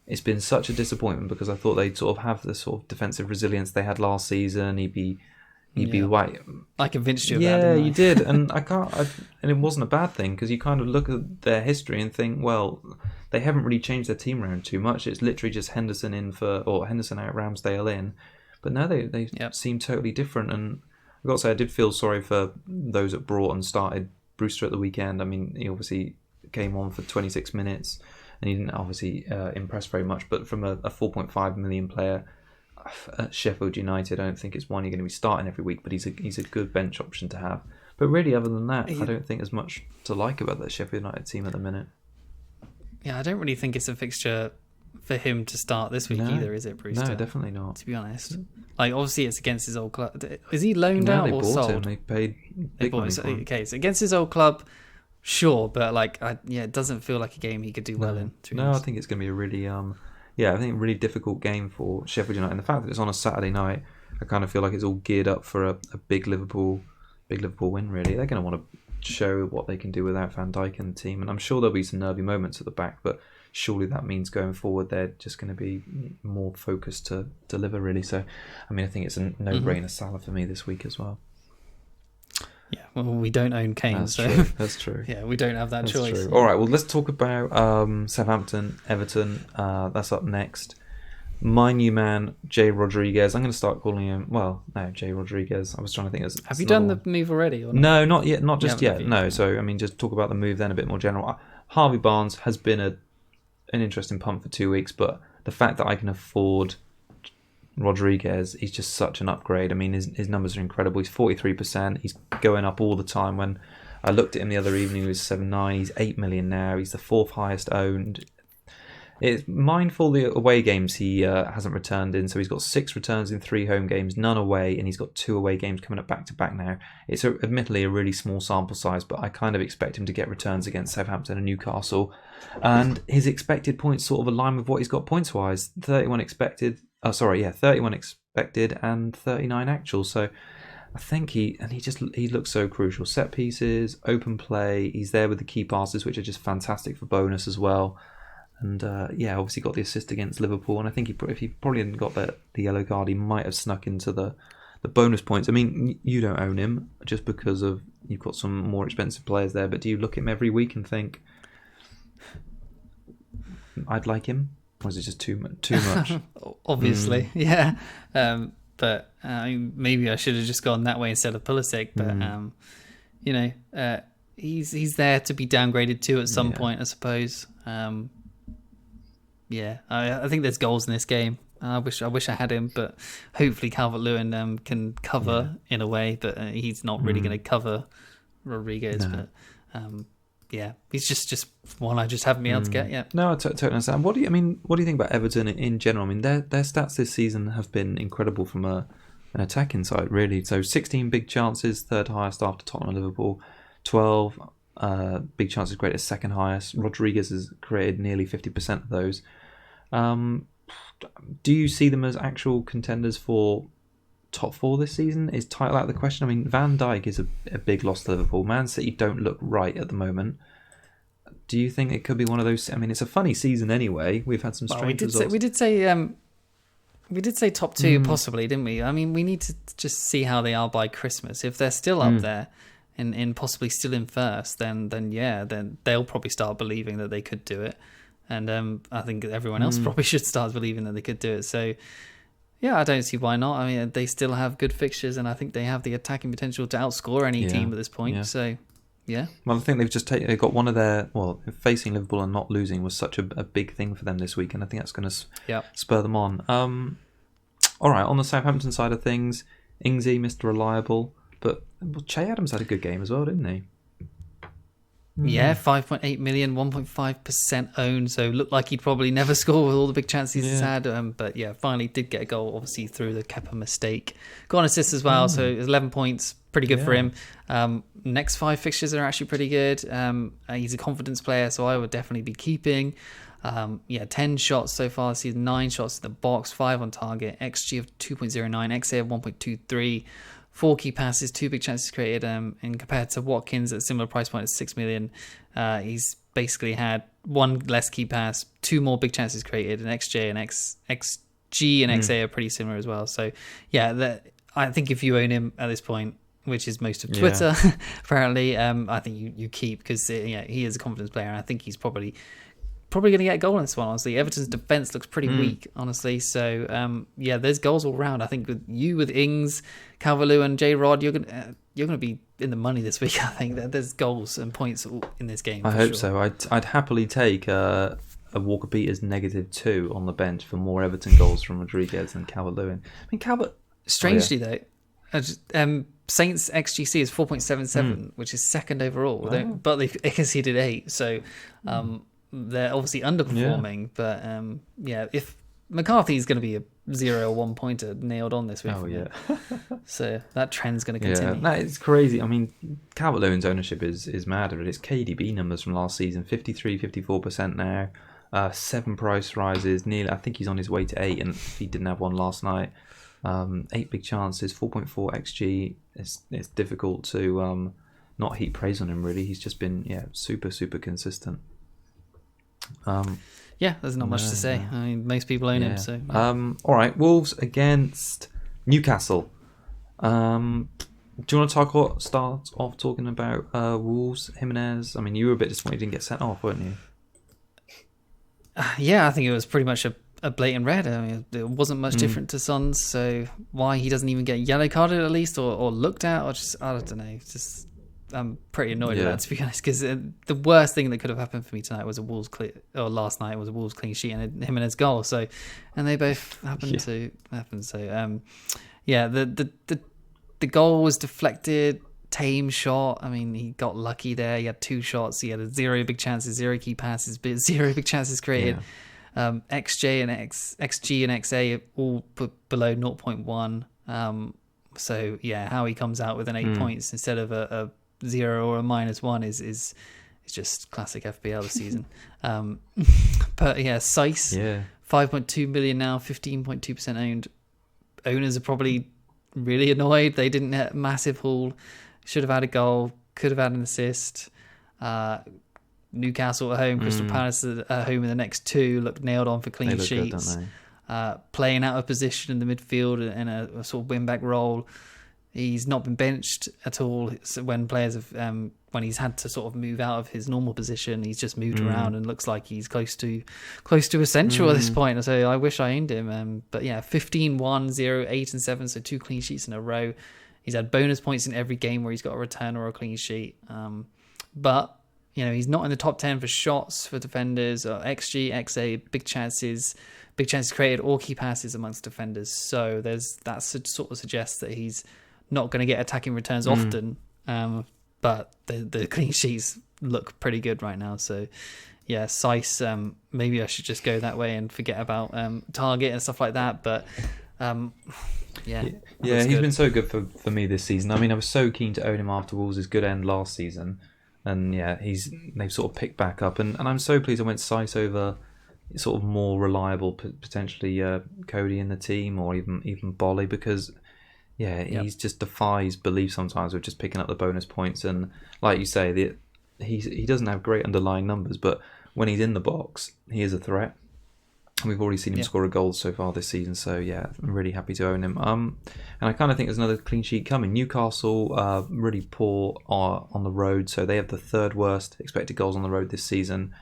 it's been such a disappointment because I thought they'd sort of have the sort of defensive resilience they had last season. He'd be white. I convinced you of that, didn't I? You did, and and it wasn't a bad thing, because you kind of look at their history and think, well, they haven't really changed their team around too much. It's literally just Henderson Henderson out, Ramsdale in. But now they seem totally different, and I've got to say, I did feel sorry for those that brought and started Brewster at the weekend. I mean, he obviously came on for 26 minutes, and he didn't obviously impress very much. But from a 4.5 million player at Sheffield United, I don't think it's one you're going to be starting every week. But he's a good bench option to have. But really, other than that, I don't think there's much to like about that Sheffield United team at the minute. Yeah, I don't really think it's a fixture for him to start this week either, is it, Brewster? No, definitely not. To be honest, obviously it's against his old club. Is he loaned out or sold? Him. They paid big money for him. Okay, so against his old club, sure, but it doesn't feel like a game he could do well in. I think it's going to be a really, really difficult game for Sheffield United. And the fact that it's on a Saturday night, I kind of feel like it's all geared up for a big Liverpool win. Really, they're going to want to show what they can do without Van Dijk in the team, and I'm sure there'll be some nervy moments at the back, but surely that means going forward they're just going to be more focused to deliver, really. So I think it's a no-brainer Salah for me this week as well. Yeah, well, we don't own Kane, That's true. Yeah, we don't have that choice. True. All right, well, let's talk about Southampton, Everton. That's up next. My new man, Jay Rodriguez. I'm going to start calling him. Well, no, Jay Rodriguez. I was trying to think. Have you done the move already? Or not? No, not yet. Not just yet. No. So just talk about the move then a bit more general. Harvey Barnes has been an interesting punt for 2 weeks, but the fact that I can afford Rodriguez, he's just such an upgrade. His numbers are incredible. He's 43%. He's going up all the time. When I looked at him the other evening, he was 7.9. He's 8 million now. He's the 4th highest owned. It's mindful the away games he hasn't returned in, so he's got 6 returns in 3 home games, none away, and he's got 2 away games coming up back to back now. It's admittedly a really small sample size, but I kind of expect him to get returns against Southampton and Newcastle, and his expected points sort of align with what he's got points wise. 31 expected and 39 actual. So I think he looks so crucial. Set pieces, open play, he's there with the key passes, which are just fantastic for bonus as well. And obviously got the assist against Liverpool. And I think if he probably hadn't got the yellow card, he might have snuck into the bonus points. You don't own him just because you've got some more expensive players there. But do you look at him every week and think, I'd like him? Or is it just too much? Obviously, yeah. But maybe I should have just gone that way instead of Pulisic. But he's there to be downgraded to at some point, I suppose. I think there's goals in this game. I wish I had him, but hopefully Calvert-Lewin can cover in a way, but he's not really going to cover Rodriguez. No. But he's just one I just haven't been able to get yet. No, I totally understand. What do you think about Everton in general? Their stats this season have been incredible from an attacking side, really. So 16 big chances, 3rd highest after Tottenham and Liverpool. 12 big chances created, 2nd highest. Rodriguez has created nearly 50% of those. Do you see them as actual contenders for top 4 this season? Is title out of the question? Van Dijk is a big loss to Liverpool. Man City don't look right at the moment. Do you think it could be one of those? It's a funny season anyway. We've had some strange results. We did say top 2 possibly, didn't we? We need to just see how they are by Christmas. If they're still up there and possibly still in first, then they'll probably start believing that they could do it. And I think everyone else probably should start believing that they could do it. So, I don't see why not. They still have good fixtures, and I think they have the attacking potential to outscore any team at this point. Yeah. So, yeah. Well, I think they've got one of their... Well, facing Liverpool and not losing was such a big thing for them this week, and I think that's going to spur them on. All right, on the Southampton side of things, Ingsy, Mr. Reliable, but Che Adams had a good game as well, didn't he? Yeah, 5.8 million, 1.5% owned. So looked like he'd probably never score with all the big chances he's had. But yeah, finally did get a goal, obviously through the Kepa mistake. Got an assist as well, so it was 11 points, pretty good for him. Next 5 fixtures are actually pretty good. He's a confidence player, so I would definitely be keeping. 10 shots so far this season, 9 shots in the box, 5 on target, XG of 2.09, XA of 1.23. 4 key passes, 2 big chances created, and compared to Watkins at a similar price point at 6 million, he's basically had 1 less key pass, 2 more big chances created, and XG and XA are pretty similar as well. So yeah, I think if you own him at this point, which is most of Twitter, apparently, I think you keep, because he is a confidence player, and I think he's probably going to get a goal in this one, honestly. Everton's defence looks pretty weak, honestly. So, there's goals all round. I think with Ings, Calvert-Lewin, J-Rod, you're going to be in the money this week, I think. There's goals and points in this game. I hope so. I'd happily take a Walker Peters -2 on the bench for more Everton goals from Rodriguez and Calvert-Lewin. I mean, Strangely, though, Saints XGC is 4.77, which is second overall. Oh. But they conceded 8, so... they're obviously underperforming, but if McCarthy's going to be a 0 or 1 pointer nailed on this week. Oh yeah. So that trend's going to continue. Yeah, it's crazy. I mean, Calvert-Lewin's ownership is mad. It's KDB numbers from last season, 53-54% now. 7 price rises, nearly. I think he's on his way to 8, and if he didn't have one last night. 8 big chances, 4.4 XG. It's difficult to not heap praise on him, really. He's just been super consistent. There's not much to say. I mean, most people own him. So all right, Wolves against Newcastle. Do you want to start off talking about Wolves, Jimenez? I mean, you were a bit disappointed he didn't get sent off, weren't you? I think it was pretty much a blatant red. I mean, it wasn't much different to Son's. So why he doesn't even get yellow carded at least, or looked at, or just I don't know. Just I'm pretty annoyed with that, to be honest, because the worst thing that could have happened for me tonight was last night was a Wolves clean sheet and a Jimenez goal. So, and they both happened to happen. So, the goal was deflected, tame shot. I mean, he got lucky there. He had 2 shots. He had 0 big chances, 0 key passes, but 0 big chances created. XG and XA all below 0.1. So how he comes out with an 8 points instead of a 0 or a -1 is just classic FPL this season. But Seiss, 5.2 million now, 15.2% owned. Owners are probably really annoyed. They didn't hit a massive haul. Should have had a goal. Could have had an assist. Newcastle at home, Crystal Palace at home in the next 2. Look nailed on for clean sheets. Good, don't they? Playing out of position in the midfield in a sort of wing-back role. He's not been benched at all. So when players have, when he's had to sort of move out of his normal position, he's just moved around and looks like he's close to essential at this point. So I wish I owned him. But 15-1, 0, 8 and 7, so 2 clean sheets in a row. He's had bonus points in every game where he's got a return or a clean sheet. But he's not in the top 10 for shots for defenders, or XG, XA, big chances created, or key passes amongst defenders. So that sort of suggests that he's not going to get attacking returns often, but the clean sheets look pretty good right now. So Seiss, maybe I should just go that way and forget about target and stuff like that. But he's been so good for me this season. I mean, I was so keen to own him after Wolves' good end last season, and they've sort of picked back up, and I'm so pleased I went Seiss over sort of more reliable, potentially Cody in the team, or even Bolly, because he just defies belief sometimes with just picking up the bonus points. And like you say, he doesn't have great underlying numbers, but when he's in the box, he is a threat. And we've already seen him score a goal so far this season, so I'm really happy to own him. And I kind of think there's another clean sheet coming. Newcastle really poor on the road, so they have the 3rd worst expected goals on the road this season.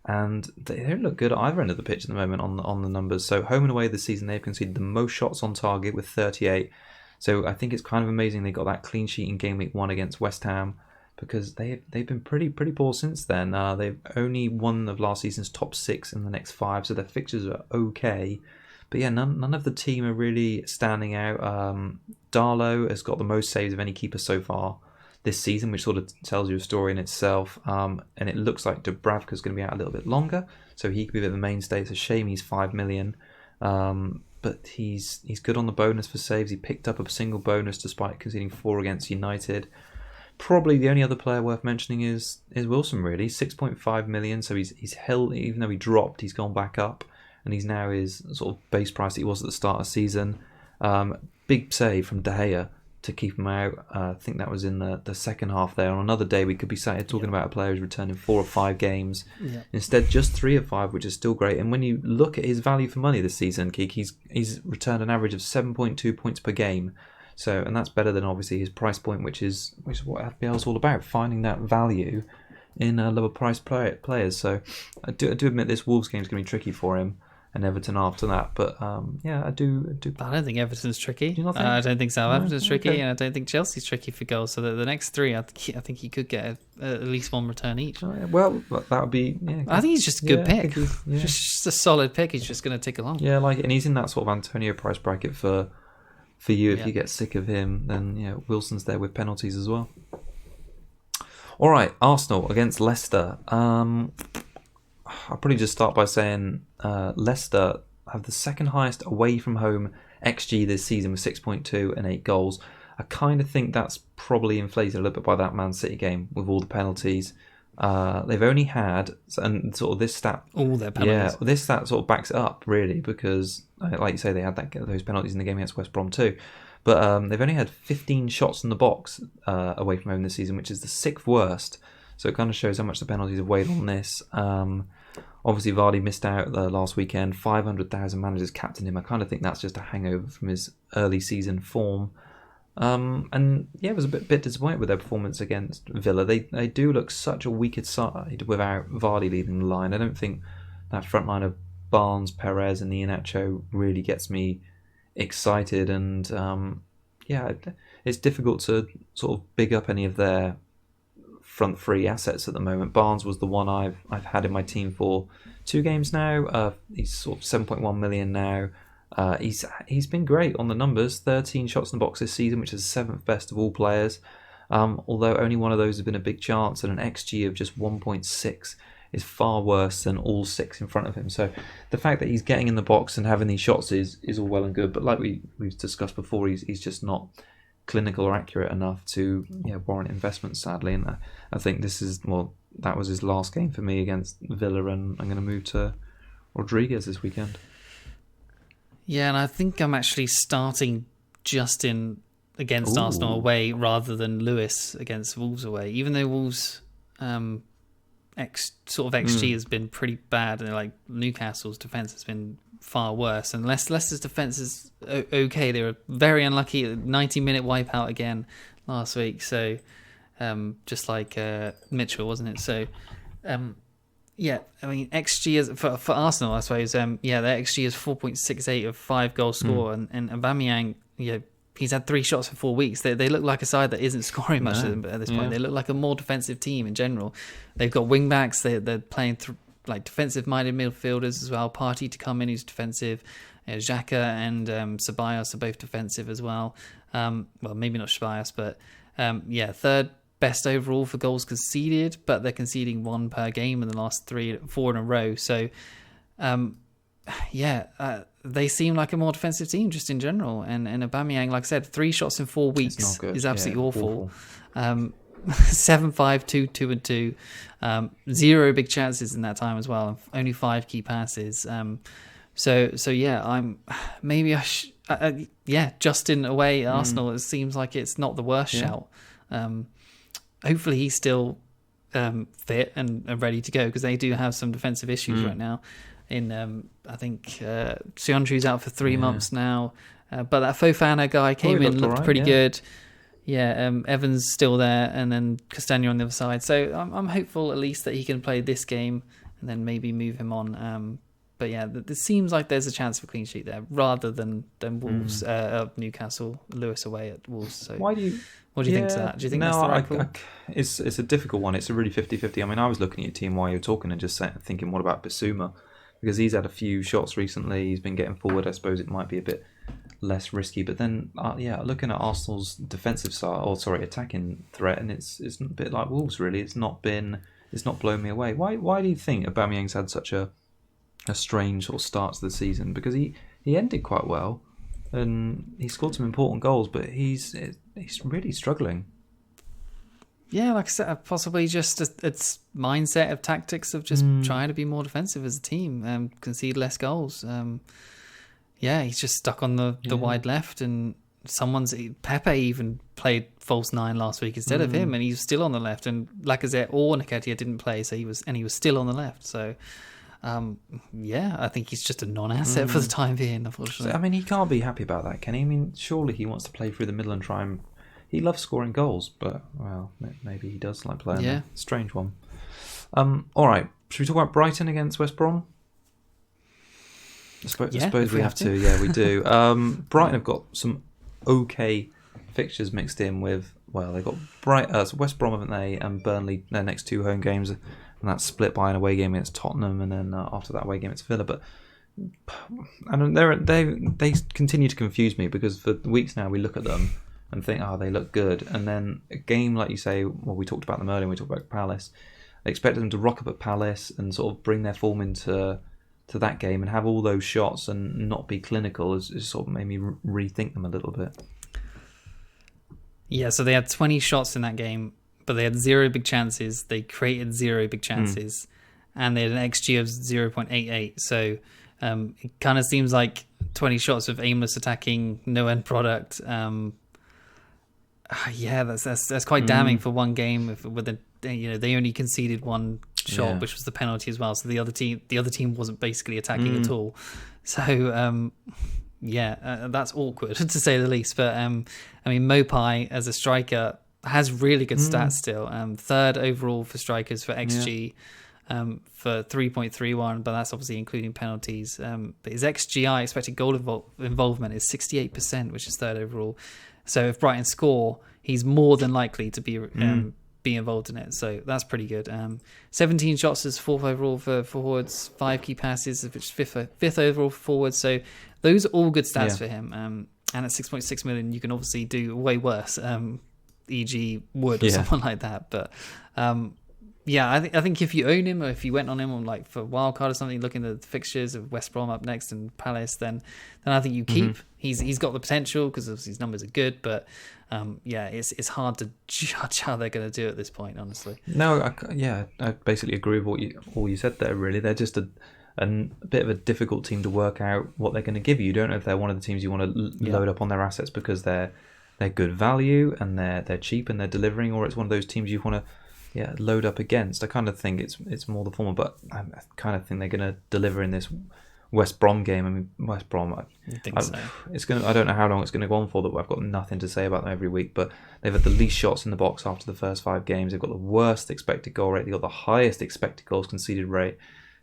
And they don't look good at either end of the pitch at the moment on the numbers. So home and away this season, they've conceded the most shots on target with 38. So I think it's kind of amazing they got that clean sheet in Gameweek 1 against West Ham, because they've been pretty poor since then. They've only one of last season's top 6 in the next 5, so their fixtures are okay. But none of the team are really standing out. Darlow has got the most saves of any keeper so far this season, which sort of tells you a story in itself. And it looks like Dubravka's going to be out a little bit longer, so he could be a bit of a mainstay. It's a shame he's 5 million, but he's good on the bonus for saves. He picked up a single bonus despite conceding 4 against United. Probably the only other player worth mentioning is Wilson, really. 6.5 million, so he's held, even though he dropped, he's gone back up, and he's now his sort of base price that he was at the start of the season. Big save from De Gea to keep him out. I think that was in the second half there. On another day, we could be sat here talking about a player who's returned in 4 or 5 games. Yeah. Instead, just 3 of 5, which is still great. And when you look at his value for money this season, Keek, he's returned an average of 7.2 points per game. So, and that's better than obviously his price point, which is what FPL is all about, finding that value in lower price players. So I do admit this Wolves game is going to be tricky for him, and Everton after that. But I do. I don't think Everton's tricky. Do you not think? I don't think Southampton's tricky, okay. and I don't think Chelsea's tricky for goals. So the next 3, I think he could get at least 1 return each. Well, that would be. Yeah, I think he's just a good pick. Just a solid pick. He's just going to tick along. Yeah, and he's in that sort of Antonio price bracket for you. If you get sick of him, then Wilson's there with penalties as well. All right, Arsenal against Leicester. I'll probably just start by saying Leicester have the second highest away from home XG this season with 6.2 and 8 goals. I kind of think that's probably inflated a little bit by that Man City game with all the penalties. They've only had, and sort of this stat, all their penalties. Yeah, this stat sort of backs it up really, because like you say, they had those penalties in the game against West Brom too. But they've only had 15 shots in the box away from home this season, which is the 6th worst. So it kind of shows how much the penalties have weighed on this. Obviously, Vardy missed out last weekend. 500,000 managers captained him. I kind of think that's just a hangover from his early season form. And yeah, it was a bit disappointed with their performance against Villa. They do look such a weaker side without Vardy leading the line. I don't think that front line of Barnes, Perez and Iheanacho really gets me excited. And it's difficult to sort of big up any of their front 3 assets at the moment. Barnes was the one I've had in my team for 2 games now. He's sort of 7.1 million now. He's been great on the numbers. 13 shots in the box this season, which is the 7th best of all players. Although only one of those has been a big chance, and an XG of just 1.6 is far worse than all 6 in front of him. So the fact that he's getting in the box and having these shots is all well and good. But like we've discussed before, he's just not clinical or accurate enough to warrant investment, sadly. And I think that was his last game for me against Villa, and I'm going to move to Rodriguez this weekend. Yeah, and I think I'm actually starting Justin against Arsenal away rather than Lewis against Wolves away. Even though Wolves' XG has been pretty bad, and like Newcastle's defence has been far worse, and Leicester's defence is okay. They were very unlucky at 90-minute wipeout again last week. So just like Mitchell, wasn't it? So. Yeah, I mean, XG is for Arsenal, I suppose. Their XG is 4.68 of 5 goals scored, and Aubameyang, he's had 3 shots for 4 weeks. They look like a side that isn't scoring much at this point. They look like a more defensive team in general. They've got wing backs. They're playing like defensive-minded midfielders as well. Partey to come in, who's defensive. Xhaka and Ceballos are both defensive as well. Well, maybe not Ceballos, but 3rd best overall for goals conceded, but they're conceding 1 per game in the last 4 in a row. So, they seem like a more defensive team just in general. And Aubameyang, like I said, 3 shots in 4 weeks is absolutely awful. 7-5, 2-2-2, 0 big chances in that time as well, and only 5 key passes. Justin away at Arsenal. It seems like it's not the worst shout. Hopefully he's still fit and ready to go, because they do have some defensive issues right now. I think Sionchu's out for 3 months now, but that Fofana guy came in, looked pretty good. Evans still there, and then Castagna on the other side. So I'm hopeful at least that he can play this game and then maybe move him on. But yeah, it seems like there's a chance for clean sheet there rather than Wolves, Newcastle, Lewis away at Wolves. So what do you think to that? Do you think that's the right call? It's a difficult one. It's a really 50-50. I mean, I was looking at your team while you were talking and just thinking, what about Bissouma? Because he's had a few shots recently. He's been getting forward. I suppose it might be a bit less risky. But then, looking at Arsenal's defensive side, attacking threat, and it's a bit like Wolves. Really, it's not blown me away. Why do you think Aubameyang's had such a strange sort of start to the season? Because he ended quite well, and he scored some important goals, but he's really struggling. Yeah, like I said, possibly just its mindset of tactics of just trying to be more defensive as a team, concede less goals. He's just stuck on the wide left, and Pepe even played false nine last week instead of him, and he's still on the left. And Lacazette or Nketiah didn't play, so he was still on the left. So, I think he's just a non-asset for the time being, unfortunately. So, I mean, he can't be happy about that, can he? I mean, surely he wants to play through the middle and try and. He loves scoring goals, but, well, maybe he does like playing. Yeah. Strange one. All right. Should we talk about Brighton against West Brom? I suppose we have to. Yeah, we do. Brighton have got some okay fixtures mixed in with, they've got West Brom, haven't they, and Burnley, their next two home games, and that's split by an away game against Tottenham, and then after that away game it's Villa. But they continue to confuse me, because for weeks now we look at them and think, they look good. And then a game like you say, we talked about them earlier, we talked about Palace. I expected them to rock up at Palace and sort of bring their form into that game and have all those shots and not be clinical. It sort of made me rethink them a little bit. Yeah, so they had 20 shots in that game, but they had 0 big chances. They created 0 big chances, and they had an XG of 0.88. So it kind of seems like 20 shots of aimless attacking, no end product. That's quite damning for one game. They only conceded one shot, which was the penalty as well. So the other team wasn't basically attacking at all. So that's awkward to say the least. But Mopai as a striker has really good stats still. Third overall for strikers for XG. For 3.31, but that's obviously including penalties. But his XGI, expected goal involvement, is 68%, which is third overall. So if Brighton score, he's more than likely to be involved in it. So that's pretty good. 17 shots is fourth overall for forwards, 5 key passes, which is fifth overall for forwards. So those are all good stats for him. And at 6.6 million, you can obviously do way worse, e.g. Wood or someone like that. But I think if you own him, or if you went on him on for wildcard or something, looking at the fixtures of West Brom up next and Palace, then I think you keep. He's got the potential because his numbers are good, but it's hard to judge how they're going to do at this point, honestly. No, I basically agree with all you said there. Really, they're just a bit of a difficult team to work out what they're going to give you. You don't know if they're one of the teams you want to load up on their assets because they're good value and they're cheap and they're delivering, or it's one of those teams you want to load up against. I kind of think it's more the former, but I kind of think they're going to deliver in this West Brom game. I mean, West Brom, I don't know how long it's going to go on for. That I've got nothing to say about them every week, but they've had the least shots in the box after the first 5 games. They've got the worst expected goal rate. They've got the highest expected goals conceded rate.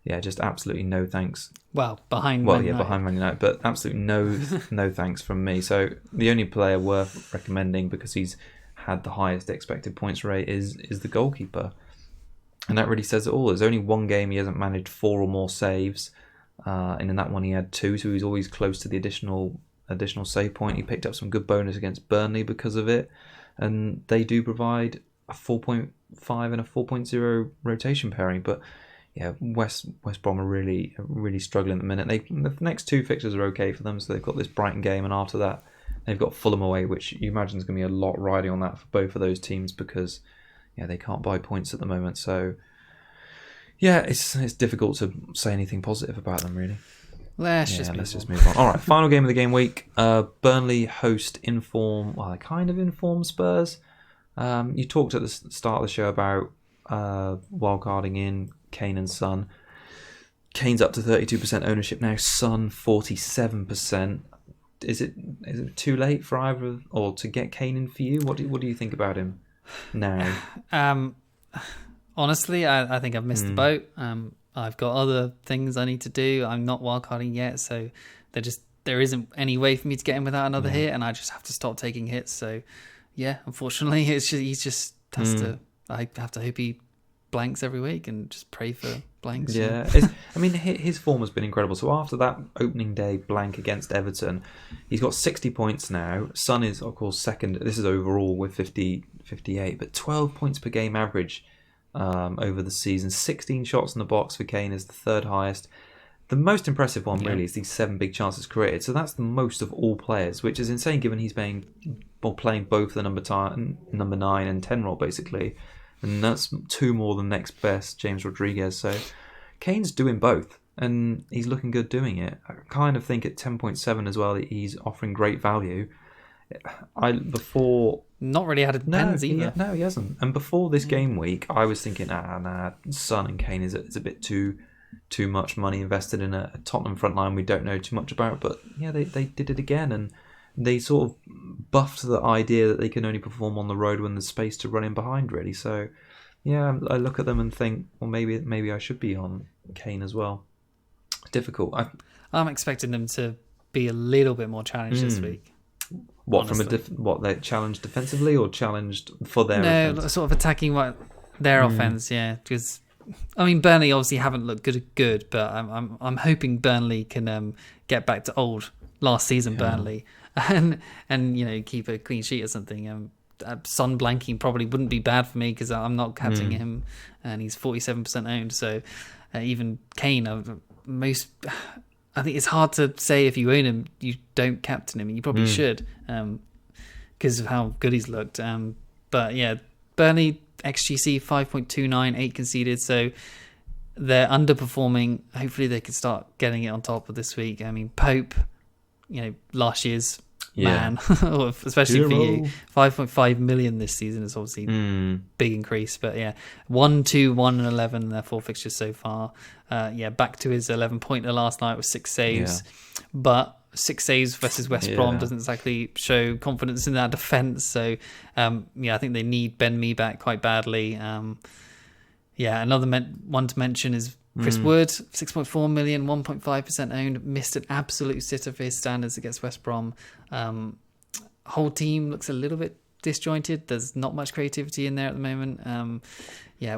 Yeah, just absolutely no thanks. Behind Man United, but absolutely no thanks from me. So the only player worth recommending, because he's had the highest expected points rate, is the goalkeeper, and that really says it all. There's only one game he hasn't managed 4 or more saves, and in that one he had 2, so he's always close to the additional save point. He picked up some good bonus against Burnley because of it, and they do provide a 4.5 and a 4.0 rotation pairing. But West Brom are really struggling at the minute. The next 2 fixtures are okay for them, so they've got this Brighton game, and after that they've got Fulham away, which you imagine is going to be a lot riding on that for both of those teams, because they can't buy points at the moment. So it's difficult to say anything positive about them, really. Let's just move on. All right, final game of the game week. Burnley host kind of informed Spurs. You talked at the start of the show about wildcarding in Kane and Son. Kane's up to 32% ownership now. Son 47%. Is it too late for either or to get Kane in for you? What do you think about him now? Honestly, I think I've missed the boat. I've got other things I need to do. I'm not wildcarding yet, so there isn't any way for me to get him without another hit, and I just have to stop taking hits. So unfortunately, he just has to. I have to hope he blanks every week and just pray for blanks. Yeah, I mean, his form has been incredible. So after that opening day blank against Everton, he's got 60 points now. Son is, of course, second. This is overall with 58, but 12 points per game average over the season. 16 shots in the box for Kane is the third highest. The most impressive one really is these 7 big chances created. So that's the most of all players, which is insane given he's playing both the number 9 and 10 role basically. And that's 2 more than next best James Rodriguez. So Kane's doing both, and he's looking good doing it. I kind of think at 10.7 as well, he's offering great value. Not really had pens either. No, he hasn't. And before this game week, I was thinking, Son and Kane is a bit too much money invested in a Tottenham front line we don't know too much about. But yeah, they did it again, and they sort of buffed the idea that they can only perform on the road when there's space to run in behind, really. So yeah, I look at them and think, well, maybe I should be on Kane as well. Difficult. I'm expecting them to be a little bit more challenged this week. What, honestly. They're challenged defensively or challenged for their offense? Sort of attacking their offense, yeah. Because I mean, Burnley obviously haven't looked good, but I'm hoping Burnley can get back to old last season Burnley and keep a clean sheet or something. Son blanking probably wouldn't be bad for me because I'm not captaining him, and he's 47% owned. So even Kane, I think it's hard to say if you own him, you don't captain him. You probably should because of how good he's looked. But yeah, Burnley XGC 5.29, 8 conceded. So they're underperforming. Hopefully they could start getting it on top of this week. I mean, Pope, last year's man, especially for you. 5.5 million this season is obviously big increase. But yeah, 1, 2, 1 and 11 in their 4 fixtures so far. Back to his 11-pointer last night with 6 saves. Yeah. But 6 saves versus West Brom doesn't exactly show confidence in that defence. So I think they need Ben Mee back quite badly. Another one to mention is Chris Wood, 6.4 million, 1.5% owned, missed an absolute sitter for his standards against West Brom. Whole team looks a little bit disjointed. There's not much creativity in there at the moment.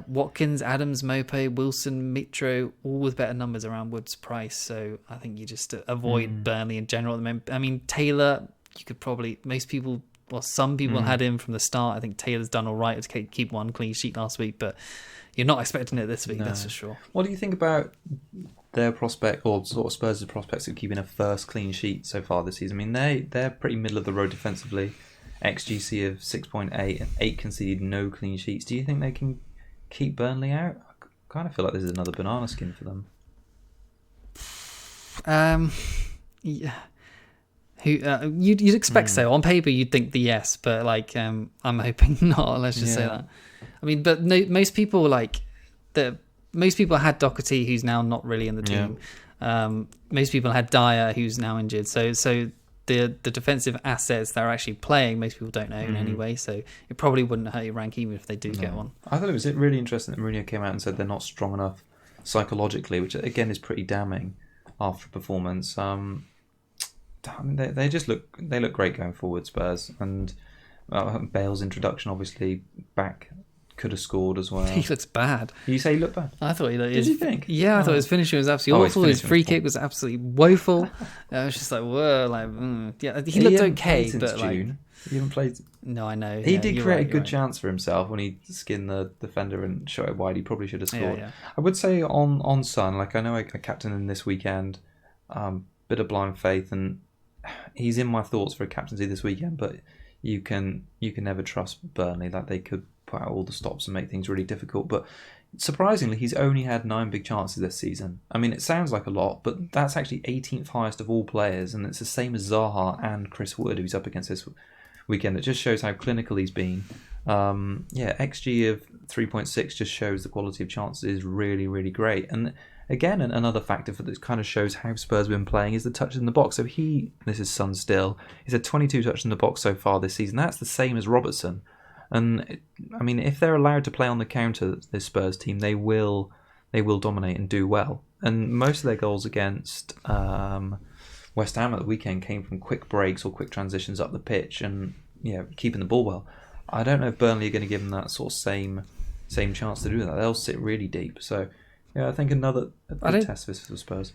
Watkins, Adams, Mopo, Wilson, Mitro, all with better numbers around Wood's price. So I think you just avoid Burnley in general at the moment. I mean, Taylor, you could probably, some people had him from the start. I think Taylor's done all right to keep 1 clean sheet last week, but you're not expecting it this week, that's for sure. What do you think about their prospect, or sort of Spurs' prospects of keeping a first clean sheet so far this season? I mean, they're pretty middle of the road defensively. XGC of 6.8 and 8 conceded, no clean sheets. Do you think they can keep Burnley out? I kind of feel like this is another banana skin for them. You'd expect so. On paper, you'd think the yes, but I'm hoping not. Let's just say that. I mean, but no, most people had Doherty, who's now not really in the team. Most people had Dyer, who's now injured. So the defensive assets that are actually playing, most people don't own anyway. So it probably wouldn't hurt your rank even if they do get one. I thought it was really interesting that Mourinho came out and said they're not strong enough psychologically, which again is pretty damning after performance. They look great going forward, Spurs, and Bale's introduction obviously back could have scored as well. He looks bad. You say he looked bad? I thought he looked. Did you think? Yeah, I thought his finishing was absolutely awful. His free kick was absolutely woeful. I was just like, whoa, he looked okay, but June. He haven't played. No, I know. He did create a good chance for himself when he skinned the defender and shot it wide. He probably should have scored. Yeah. I would say on Son, I know I captained him this weekend. Bit of blind faith, and he's in my thoughts for a captaincy this weekend. But you can never trust Burnley. Like, they could put out all the stops and make things really difficult. But surprisingly, he's only had 9 big chances this season. I mean, it sounds like a lot, but that's actually 18th highest of all players, and it's the same as Zaha and Chris Wood, who's up against this weekend. It just shows how clinical he's been. XG of 3.6 just shows the quality of chances is really, really great. And again, another factor that kind of shows how Spurs have been playing is the touches in the box. So this is Son still, he's had 22 touches in the box so far this season. That's the same as Robertson. And I mean, if they're allowed to play on the counter, this Spurs team, they will dominate and do well. And most of their goals against West Ham at the weekend came from quick breaks or quick transitions up the pitch and keeping the ball well. I don't know if Burnley are going to give them that sort of same same chance to do that. They'll sit really deep. So, yeah, I think a good test for Spurs.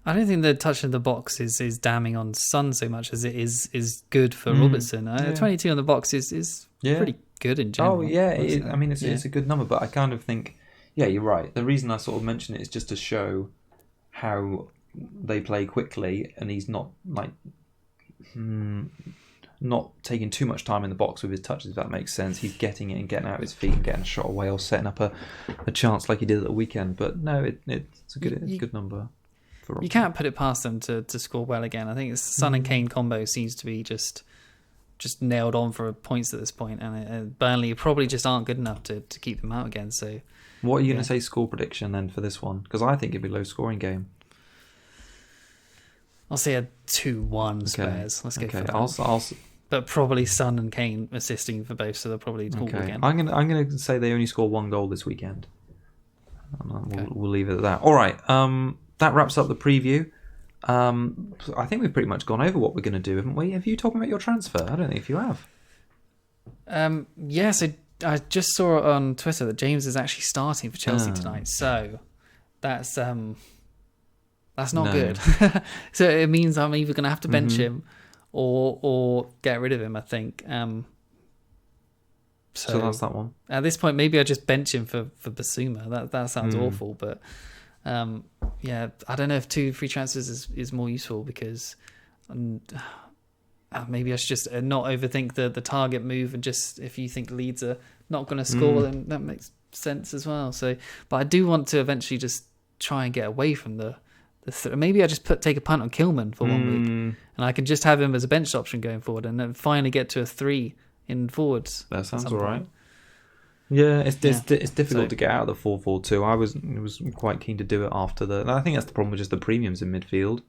I don't think the touch in the box is damning on Son so much as it is good for Robertson. 22 on the box is pretty good in general. Oh, yeah. It's a good number, but I kind of think, yeah, you're right. The reason I sort of mention it is just to show how they play quickly, and he's not not taking too much time in the box with his touches, if that makes sense. He's getting it and getting out of his feet and getting a shot away or setting up a chance like he did at the weekend. But no, it's a good number. You can't put it past them to score well again. I think it's Son and Kane combo seems to be just nailed on for points at this point, and Burnley probably just aren't good enough to keep them out again. So, what are you going to say score prediction then for this one? Because I think it'd be a low scoring game. I'll say a 2-1 Spurs. Let's go for that. I'll but probably Son and Kane assisting for both, so they'll probably talk again. I'm gonna say they only score 1 goal this weekend. We'll leave it at that. All right. That wraps up the preview. I think we've pretty much gone over what we're going to do, haven't we? Have you talked about your transfer? I don't think if you have. Yes, I just saw on Twitter that James is actually starting for Chelsea tonight. So that's not good. So it means I'm either going to have to bench him or get rid of him, I think. So that's that one. At this point, maybe I just bench him for Basuma. That sounds awful, but yeah, I don't know if 2 free transfers is more useful, because maybe I should just not overthink the target move, and just, if you think Leeds are not going to score, then that makes sense as well. So, but I do want to eventually just try and get away from maybe I just take a punt on Kilman for 1 week, and I can just have him as a bench option going forward, and then finally get to a 3 in forwards. That sounds all right. Yeah, it's difficult to get out of the 4-4-2. I was quite keen to do it after I think that's the problem with just the premiums in midfield.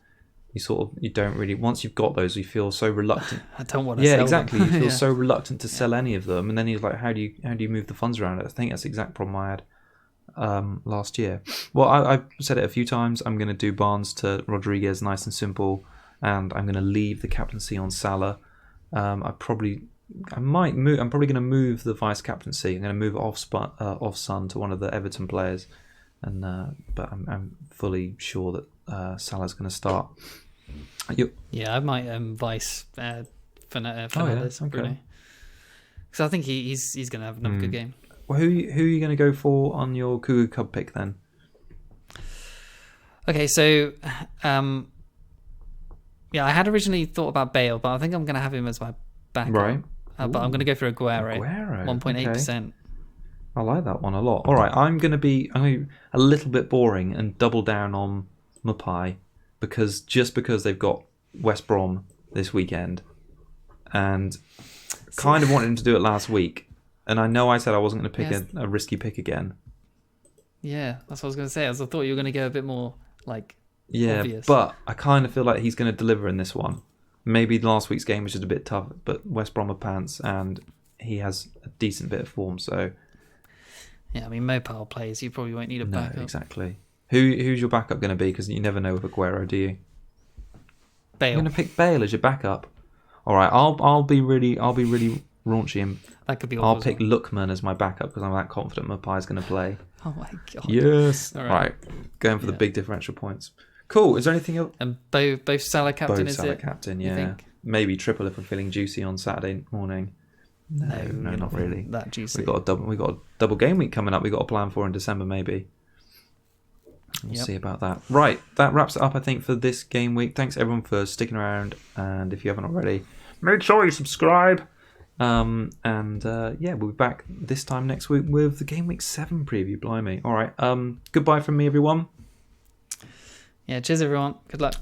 You don't really, once you've got those, you feel so reluctant. I don't want to sell exactly. them. You feel so reluctant to sell any of them, and then you're like, how do you move the funds around? I think that's the exact problem I had last year. Well, I've said it a few times. I'm going to do Barnes to Rodriguez, nice and simple, and I'm going to leave the captaincy on Salah. I might move. I'm probably going to move the vice captaincy. I'm going to move off Son to one of the Everton players, and but I'm fully sure that Salah's going to start. Yeah, I might vice Fernandes, Bruno, because I think he's going to have another good game. Well, who are you going to go for on your Cougar Cub pick then? Okay, so yeah, I had originally thought about Bale, but I think I'm going to have him as my backup. Right. But I'm going to go for Aguero. 1.8%. I like that one a lot. All right, I'm going to be a little bit boring and double down on Mapai, because they've got West Brom this weekend, and kind of wanted him to do it last week, and I know I said I wasn't going to pick a risky pick again. Yeah, that's what I was going to say. I thought you were going to go a bit more obvious. But I kind of feel like he's going to deliver in this one. Maybe last week's game was just a bit tough, but West Brom are pants, and he has a decent bit of form. So, yeah, I mean, Mopal plays. You probably won't need a backup. No, exactly. Who's your backup going to be? Because you never know with Aguero, do you? Bale. You're going to pick Bale as your backup. All right, I'll be really raunchy, and that could be. I'll pick Lookman as my backup because I'm that confident Mopai's going to play. Oh my god! Yes. All right, going for the big differential points. Cool. Is there anything else? And both Salah captain, both Salah captain, yeah. Maybe triple if we're feeling juicy on Saturday morning. No, not really. That juicy. We got a double game week coming up. We got a plan for in December, maybe. We'll see about that. Right, that wraps it up, I think, for this game week. Thanks everyone for sticking around, and if you haven't already, make sure you subscribe. We'll be back this time next week with the Game Week 7 preview. Blimey. All right. Goodbye from me, everyone. Yeah, cheers everyone. Good luck.